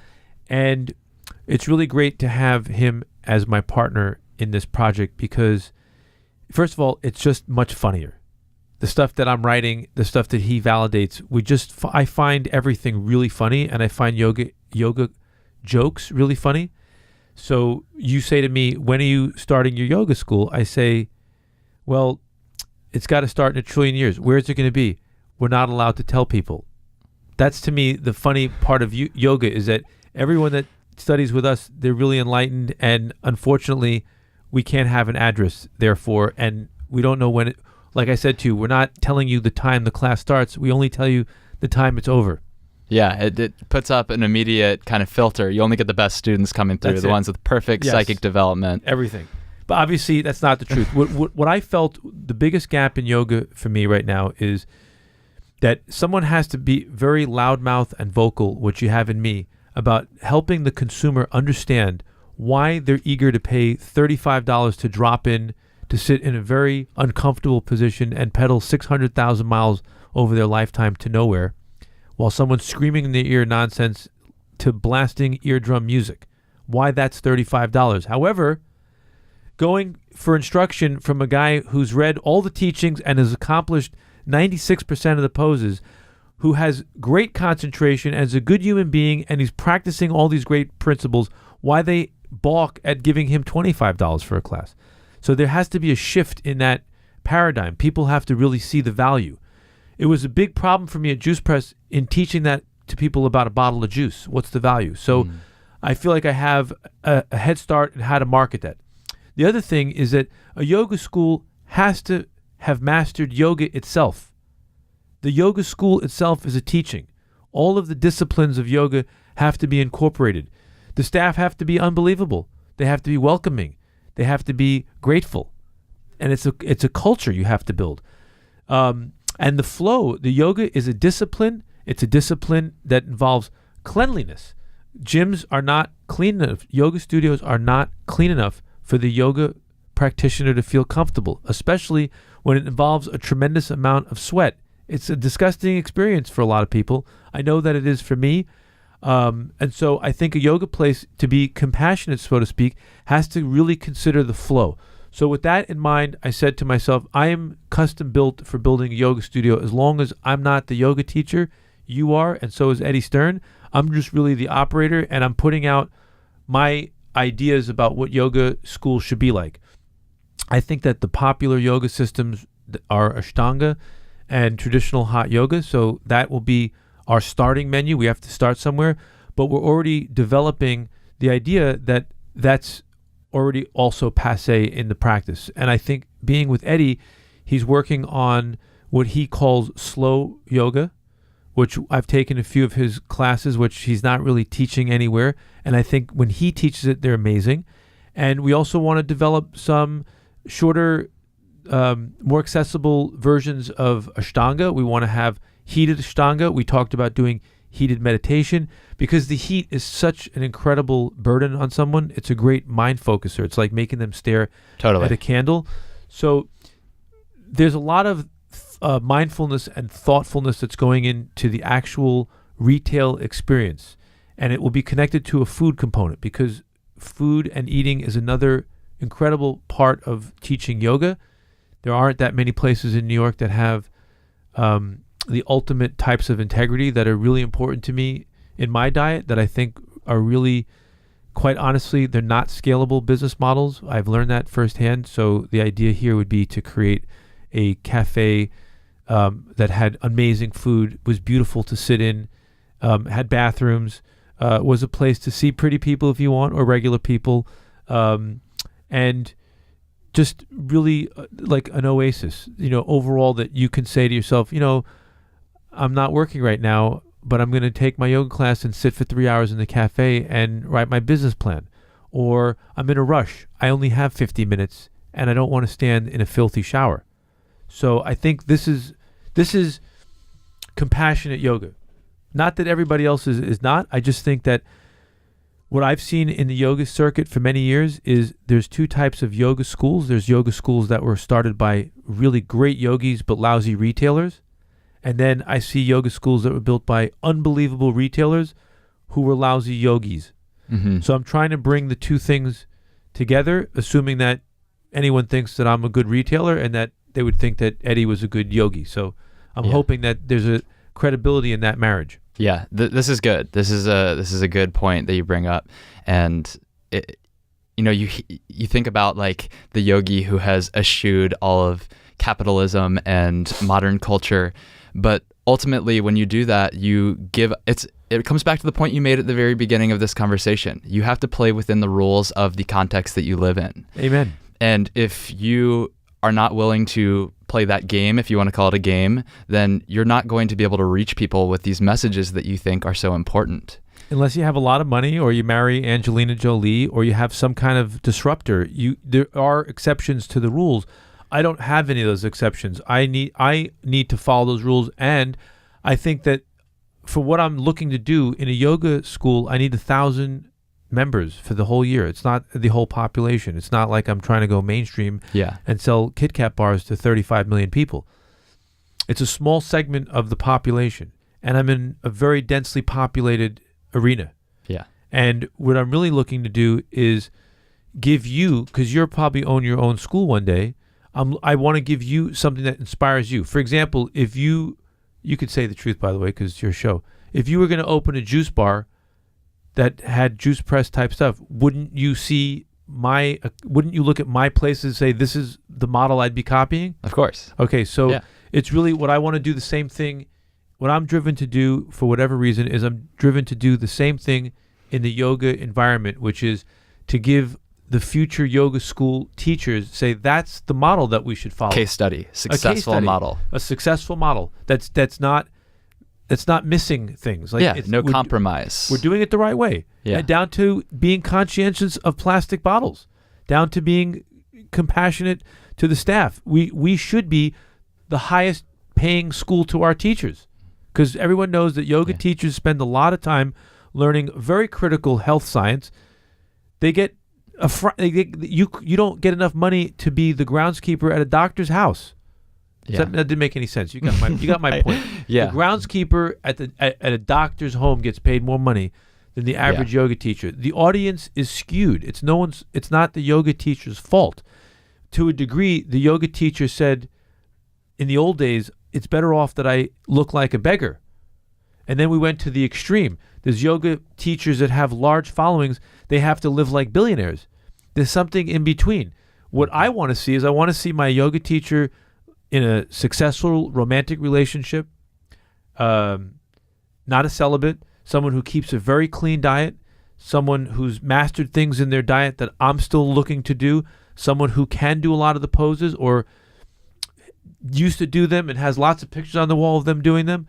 B: And it's really great to have him as my partner in this project because, first of all, it's just much funnier. The stuff that I'm writing, the stuff that he validates, I find everything really funny, and I find yoga jokes really funny. So you say to me, "When are you starting your yoga school?" I say, "Well, it's got to start in 1 trillion years. Where is it going to be? We're not allowed to tell people." That's, to me, the funny part of yoga is that everyone that studies with us, they're really enlightened, and unfortunately, we can't have an address, therefore, and we don't know when like I said to you, we're not telling you the time the class starts. We only tell you the time it's over.
A: Yeah, it puts up an immediate kind of filter. You only get the best students coming through,
B: That's
A: the
B: it.
A: ones with perfect psychic development.
B: Everything. But obviously, that's not the truth. What I felt the biggest gap in yoga for me right now is that someone has to be very loudmouth and vocal, which you have in me, about helping the consumer understand why they're eager to pay $35 to drop in, to sit in a very uncomfortable position and pedal 600,000 miles over their lifetime to nowhere, while someone's screaming in their ear nonsense to blasting eardrum music. Why that's $35. However, going for instruction from a guy who's read all the teachings and has accomplished 96% of the poses, who has great concentration and is a good human being, and he's practicing all these great principles, why they balk at giving him $25 for a class. So there has to be a shift in that paradigm. People have to really see the value. It was a big problem for me at Juice Press in teaching that to people about a bottle of juice. What's the value? So I feel like I have a head start in how to market that. The other thing is that a yoga school has to have mastered yoga itself. The yoga school itself is a teaching. All of the disciplines of yoga have to be incorporated. The staff have to be unbelievable. They have to be welcoming. They have to be grateful. And it's a culture you have to build. And the flow, the yoga is a discipline. It's a discipline that involves cleanliness. Gyms are not clean enough. Yoga studios are not clean enough for the yoga practitioner to feel comfortable, especially when it involves a tremendous amount of sweat. It's a disgusting experience for a lot of people. I know that it is for me. And so I think a yoga place, to be compassionate, so to speak, has to really consider the flow. So with that in mind, I said to myself, I am custom built for building a yoga studio. As long as I'm not the yoga teacher, you are, and so is Eddie Stern. I'm just really the operator, and I'm putting out my ideas about what yoga schools should be like. I think that the popular yoga systems are Ashtanga and traditional hot yoga, so that will be our starting menu. We have to start somewhere, but we're already developing the idea that that's already also passé in the practice. And I think being with Eddie, he's working on what he calls slow yoga, which I've taken a few of his classes, which he's not really teaching anywhere. And I think when he teaches it, they're amazing. And we also want to develop some shorter more accessible versions of Ashtanga. We want to have heated Ashtanga. We talked about doing heated meditation because the heat is such an incredible burden on someone. It's a great mind focuser. It's like making them stare at a candle. So there's a lot of mindfulness and thoughtfulness that's going into the actual retail experience. And it will be connected to a food component because food and eating is another incredible part of teaching yoga. There aren't that many places in New York that have the ultimate types of integrity that are really important to me in my diet that I think are really, quite honestly, they're not scalable business models. I've learned that firsthand. So the idea here would be to create a cafe that had amazing food, was beautiful to sit in, had bathrooms, was a place to see pretty people if you want, or regular people, and just really like an oasis, overall, that you can say to yourself, I'm not working right now, but I'm going to take my yoga class and sit for 3 hours in the cafe and write my business plan. Or I'm in a rush. I only have 50 minutes and I don't want to stand in a filthy shower. So I think this is compassionate yoga. Not that everybody else is not. I just think that what I've seen in the yoga circuit for many years is there's two types of yoga schools. There's yoga schools that were started by really great yogis but lousy retailers. And then I see yoga schools that were built by unbelievable retailers who were lousy yogis.
A: Mm-hmm.
B: So I'm trying to bring the two things together, assuming that anyone thinks that I'm a good retailer and that they would think that Eddie was a good yogi. So I'm hoping that there's a credibility in that marriage.
A: Yeah, this is good. This is a good point that you bring up, and you think about like the yogi who has eschewed all of capitalism and modern culture, but ultimately when you do that, it comes back to the point you made at the very beginning of this conversation. You have to play within the rules of the context that you live in.
B: Amen.
A: And if you are not willing to play that game, if you want to call it a game, then you're not going to be able to reach people with these messages that you think are so important.
B: Unless you have a lot of money, or you marry Angelina Jolie, or you have some kind of disruptor. There are exceptions to the rules. I don't have any of those exceptions. I need to follow those rules, and I think that for what I'm looking to do in a yoga school, I need 1,000 members for the whole year. It's not the whole population. It's not like I'm trying to go mainstream and sell Kit Kat bars to 35 million people. It's a small segment of the population, and I'm in a very densely populated arena.
A: Yeah.
B: And what I'm really looking to do is give you, because you'll probably own your own school one day, I want to give you something that inspires you. For example, if you could say the truth, by the way, because it's your show. If you were going to open a juice bar that had juice press type stuff, wouldn't you look at my place and say, this is the model I'd be copying?
A: Of course.
B: Okay, so it's really what I want to do the same thing. What I'm driven to do for whatever reason is I'm driven to do the same thing in the yoga environment, which is to give the future yoga school teachers, say that's the model that we should follow.
A: Case study, successful model.
B: A successful model that's not missing things. Like
A: no compromise.
B: We're doing it the right way.
A: Yeah.
B: Down to being conscientious of plastic bottles, down to being compassionate to the staff. We should be the highest paying school to our teachers, because everyone knows that yoga teachers spend a lot of time learning very critical health science. They get you don't get enough money to be the groundskeeper at a doctor's house.
A: Yeah.
B: That didn't make any sense. You got my point.
A: Yeah.
B: The groundskeeper at a doctor's home gets paid more money than the average yoga teacher. The audience is skewed. It's not the yoga teacher's fault. To a degree, the yoga teacher said in the old days, it's better off that I look like a beggar. And then we went to the extreme. There's yoga teachers that have large followings. They have to live like billionaires. There's something in between. What I want to see is I want to see my yoga teacher in a successful romantic relationship, not a celibate, someone who keeps a very clean diet, someone who's mastered things in their diet that I'm still looking to do, someone who can do a lot of the poses or used to do them and has lots of pictures on the wall of them doing them,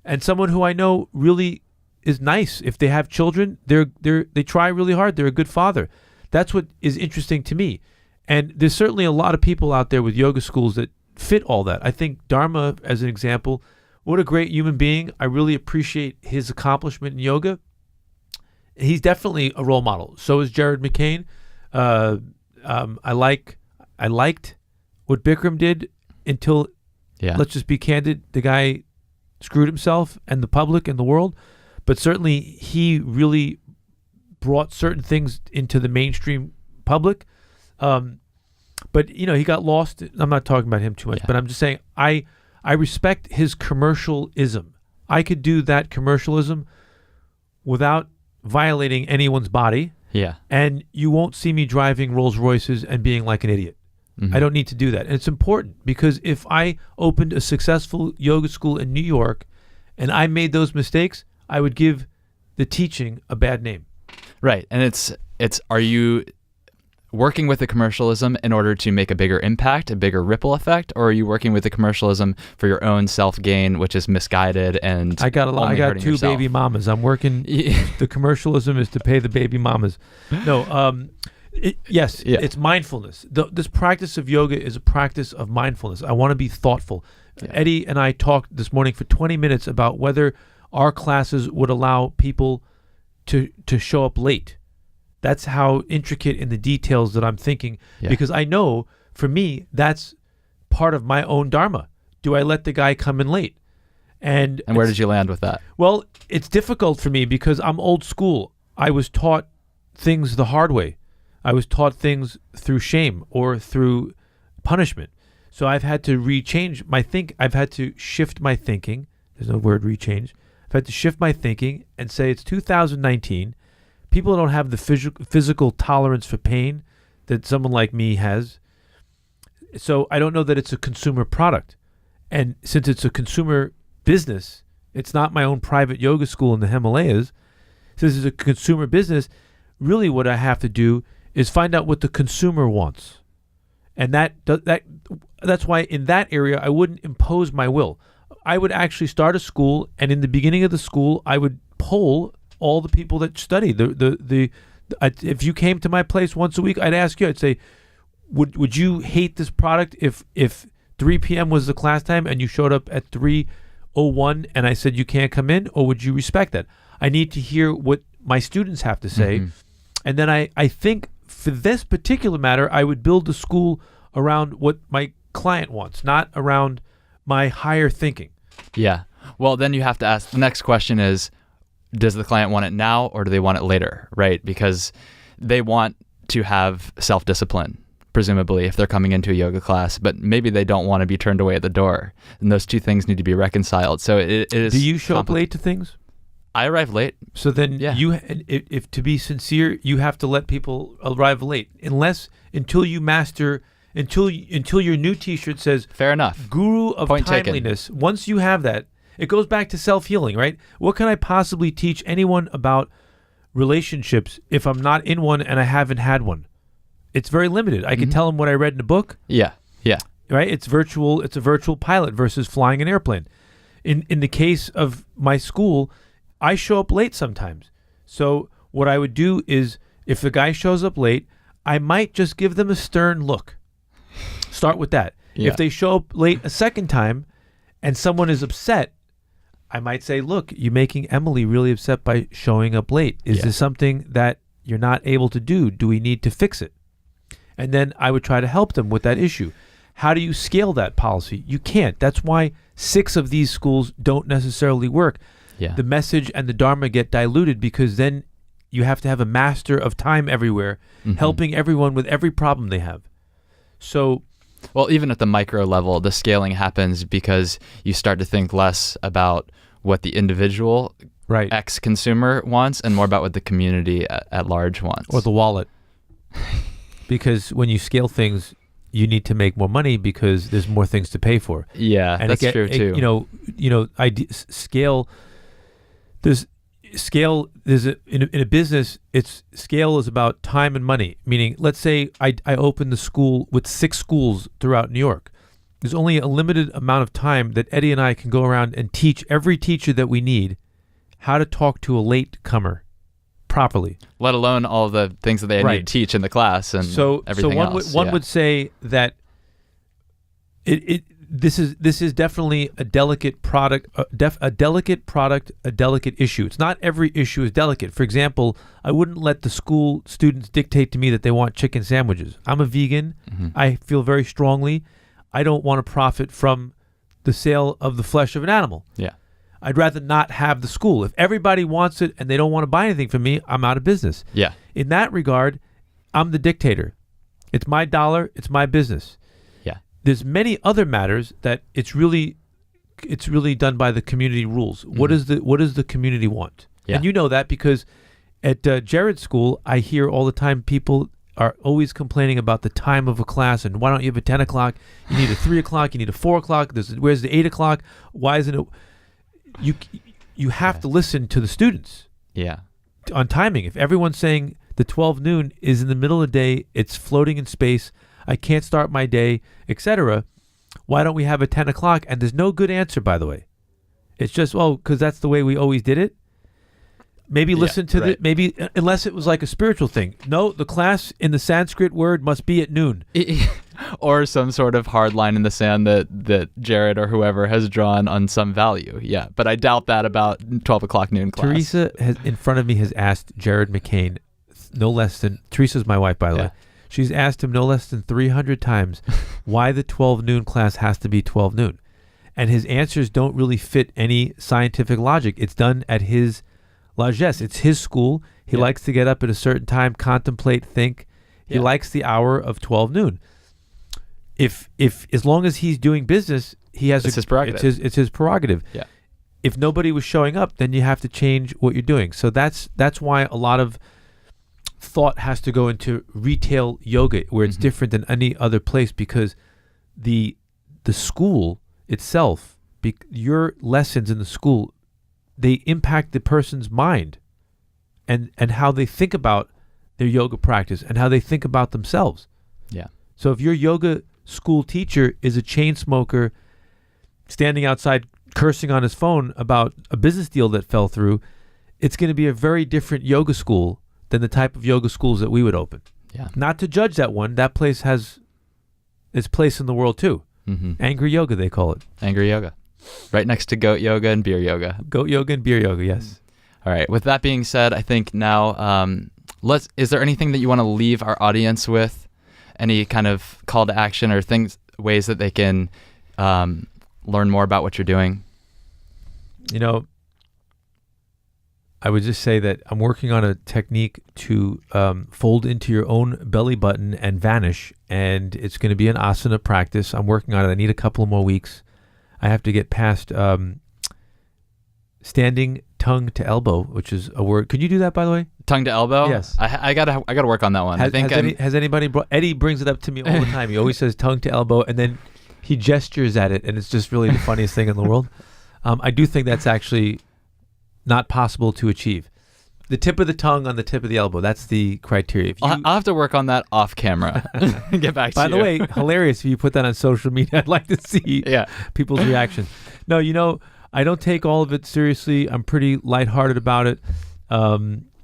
B: and someone who I know really is nice. If they have children, they try really hard. They're a good father. That's what is interesting to me. And there's certainly a lot of people out there with yoga schools that fit all that. I think Dharma, as an example, what a great human being. I really appreciate his accomplishment in yoga. He's definitely a role model. So is Jared McCain. I liked what Bikram did until, let's just be candid, the guy screwed himself and the public and the world. But certainly he really brought certain things into the mainstream public. But, he got lost. I'm not talking about him too much, but I'm just saying I respect his commercialism. I could do that commercialism without violating anyone's body.
A: Yeah.
B: And you won't see me driving Rolls Royces and being like an idiot. Mm-hmm. I don't need to do that. And it's important because if I opened a successful yoga school in New York and I made those mistakes, I would give the teaching a bad name.
A: Right. And are you working with the commercialism in order to make a bigger impact, a bigger ripple effect, or are you working with the commercialism for your own self-gain, which is misguided and
B: I got 2
A: yourself?
B: Baby mamas. I'm working. The commercialism is to pay the baby mamas. No, it's mindfulness. This practice of yoga is a practice of mindfulness. I want to be thoughtful. Yeah. Eddie and I talked this morning for 20 minutes about whether our classes would allow people to show up late. That's how intricate in the details that I'm thinking, because I know for me, that's part of my own Dharma. Do I let the guy come in late? And
A: where did you land with that?
B: Well, it's difficult for me because I'm old school. I was taught things the hard way. I was taught things through shame or through punishment. So I've had to I've had to shift my thinking. There's no word rechange. I've had to shift my thinking and say it's 2019. People don't have the physical tolerance for pain that someone like me has. So I don't know that it's a consumer product. And since it's a consumer business, it's not my own private yoga school in the Himalayas. Since it's a consumer business, really what I have to do is find out what the consumer wants. And that's why in that area, I wouldn't impose my will. I would actually start a school, and in the beginning of the school, I would poll all the people that study. If you came to my place once a week, I'd ask you, I'd say, would you hate this product if 3 p.m. was the class time and you showed up at 3:01 and I said you can't come in, or would you respect that? I need to hear what my students have to say. Mm-hmm. And then I think for this particular matter, I would build the school around what my client wants, not around my higher thinking.
A: Yeah. Well, then you have to ask, the next question is, does the client want it now or do they want it later, right? Because they want to have self-discipline, presumably, if they're coming into a yoga class, but maybe they don't want to be turned away at the door. And those two things need to be reconciled. So it is.
B: Do you show up late to things?
A: I arrive late.
B: So then if to be sincere, you have to let people arrive late. Until you master, until your new t-shirt says,
A: fair enough,
B: Guru of
A: Point
B: Timeliness.
A: Taken.
B: Once you have that, it goes back to self-healing, right? What can I possibly teach anyone about relationships if I'm not in one and I haven't had one? It's very limited. I can tell them what I read in a book.
A: Yeah.
B: Right? It's virtual. It's a virtual pilot versus flying an airplane. In the case of my school, I show up late sometimes. So what I would do is, if the guy shows up late, I might just give them a stern look. Start with that. Yeah. If they show up late a second time and someone is upset, I might say, look, you're making Emily really upset by showing up late. Is this something that you're not able to do? Do we need to fix it? And then I would try to help them with that issue. How do you scale that policy? You can't. That's why 6 of these schools don't necessarily work.
A: Yeah.
B: The message and the Dharma get diluted because then you have to have a master of time everywhere, helping everyone with every problem they have. So,
A: well, even at the micro level, the scaling happens because you start to think less about what the individual ex-consumer wants and more about what the community at large wants.
B: Or the wallet. Because when you scale things, you need to make more money because there's more things to pay for.
A: Yeah, and that's true too.
B: Scale. In a business, scale is about time and money. Meaning, let's say I open the school with 6 schools throughout New York. There's only a limited amount of time that Eddie and I can go around and teach every teacher that we need how to talk to a late comer properly.
A: Let alone all the things that they need to teach in the class and everything else.
B: One would say that this is definitely a delicate product, a delicate issue. It's not every issue is delicate. For example, I wouldn't let the school students dictate to me that they want chicken sandwiches. I'm a vegan.
A: Mm-hmm.
B: I feel very strongly. I don't want to profit from the sale of the flesh of an animal.
A: Yeah.
B: I'd rather not have the school. If everybody wants it and they don't want to buy anything from me, I'm out of business.
A: Yeah.
B: In that regard, I'm the dictator. It's my dollar. It's my business.
A: Yeah.
B: There's many other matters that it's really done by the community rules.
A: Mm-hmm.
B: What does the community want?
A: Yeah.
B: And you know that because at Jared's school, I hear all the time people are always complaining about the time of a class and why don't you have a 10 o'clock? You need a 3 o'clock. You need a 4 o'clock. Where's the 8 o'clock? Why isn't it? You have to listen to the students.
A: Yeah.
B: On timing. If everyone's saying the 12 noon is in the middle of the day, it's floating in space, I can't start my day, etc., why don't we have a 10 o'clock? And there's no good answer, by the way. It's just, because that's the way we always did it. Maybe listen to maybe, unless it was like a spiritual thing. No, the class in the Sanskrit word must be at noon.
A: Or some sort of hard line in the sand that Jared or whoever has drawn on some value. Yeah, but I doubt that about 12 o'clock noon class.
B: Teresa in front of me has asked Jared McCain no less than, Teresa's my wife, by the way. She's asked him no less than 300 times why the 12 noon class has to be 12 noon. And his answers don't really fit any scientific logic. It's done at his largesse. It's his school. He likes to get up at a certain time, contemplate, think. He likes the hour of 12 noon. If as long as he's doing business, he has
A: his prerogative.
B: It's his prerogative.
A: Yeah.
B: If nobody was showing up, then you have to change what you're doing. So that's why a lot of thought has to go into retail yoga, where it's different than any other place, because the school itself, your lessons in the school, they impact the person's mind and how they think about their yoga practice and how they think about themselves.
A: Yeah.
B: So if your yoga school teacher is a chain smoker standing outside cursing on his phone about a business deal that fell through, it's going to be a very different yoga school than the type of yoga schools that we would open.
A: Yeah.
B: Not to judge that one. That place has its place in the world too.
A: Mm-hmm.
B: Angry yoga, they call it.
A: Angry yoga. Right next to goat yoga and beer yoga.
B: Goat yoga and beer yoga, yes.
A: All right. With that being said, I think now is there anything that you want to leave our audience with? Any kind of call to action or ways that they can learn more about what you're doing?
B: You know, I would just say that I'm working on a technique to fold into your own belly button and vanish, and it's going to be an asana practice. I'm working on it. I need a couple more weeks. I have to get past standing tongue to elbow, which is a word. Could you do that, by the way?
A: Tongue to elbow?
B: Yes.
A: I gotta work on that one.
B: Has anybody Eddie brings it up to me all the time. He always says tongue to elbow, and then he gestures at it, and it's just really the funniest thing in the world. I do think that's actually not possible to achieve. The tip of the tongue on the tip of the elbow. That's the criteria.
A: I'll have to work on that off camera. Get back to you.
B: By the way, hilarious if you put that on social media. I'd like to see people's reactions. No, I don't take all of it seriously. I'm pretty lighthearted about it.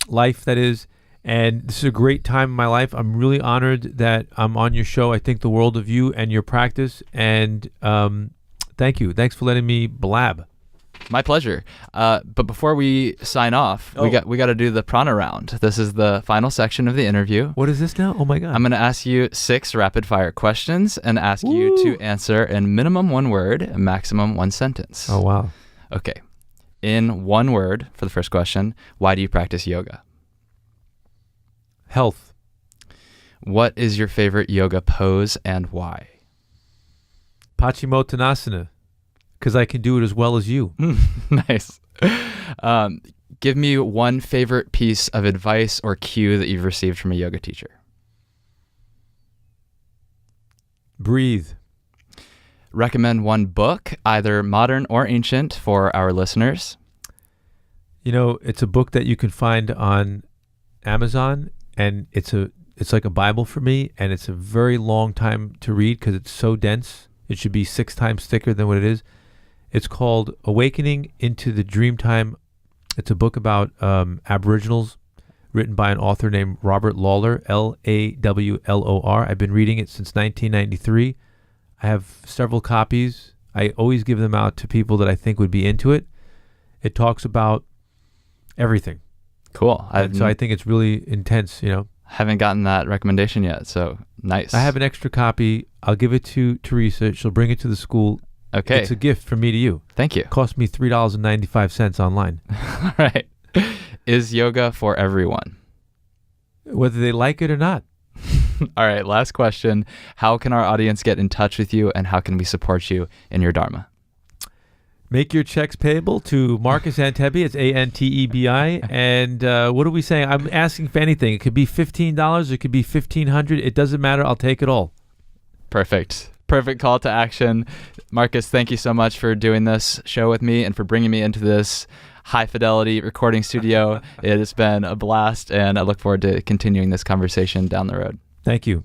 B: Life, that is. And this is a great time in my life. I'm really honored that I'm on your show. I think the world of you and your practice. And thank you. Thanks for letting me blab.
A: My pleasure. But before we sign off, we got to do the prana round. This is the final section of the interview.
B: What is this now? Oh my God.
A: I'm going to ask you 6 rapid fire questions and ask you to answer in minimum 1 word, maximum 1 sentence.
B: Oh, wow.
A: Okay. In 1 word for the first question, why do you practice yoga?
B: Health.
A: What is your favorite yoga pose and why?
B: Paschimottanasana. Because I can do it as well as you.
A: Nice. Give me 1 favorite piece of advice or cue that you've received from a yoga teacher.
B: Breathe.
A: Recommend 1 book, either modern or ancient, for our listeners.
B: It's a book that you can find on Amazon, and it's like a Bible for me, and it's a very long time to read because it's so dense. It should be 6 times thicker than what it is. It's called Awakening into the Dreamtime. It's a book about Aboriginals written by an author named Robert Lawlor, Lawlor. I've been reading it since 1993. I have several copies. I always give them out to people that I think would be into it. It talks about everything.
A: Cool.
B: So I think it's really intense,
A: Haven't gotten that recommendation yet, so nice.
B: I have an extra copy. I'll give it to Teresa. She'll bring it to the school.
A: Okay.
B: It's a gift from me to you.
A: Thank you.
B: It cost me $3.95 online.
A: All right. Is yoga for everyone?
B: Whether they like it or not.
A: All right, last question. How can our audience get in touch with you, and how can we support you in your Dharma?
B: Make your checks payable to Marcus Antebi. It's Antebi. And what are we saying? I'm asking for anything. It could be $15. It could be $1,500. It doesn't matter. I'll take it all.
A: Perfect. Perfect call to action. Marcus, thank you so much for doing this show with me and for bringing me into this high-fidelity recording studio. It has been a blast, and I look forward to continuing this conversation down the road.
B: Thank you.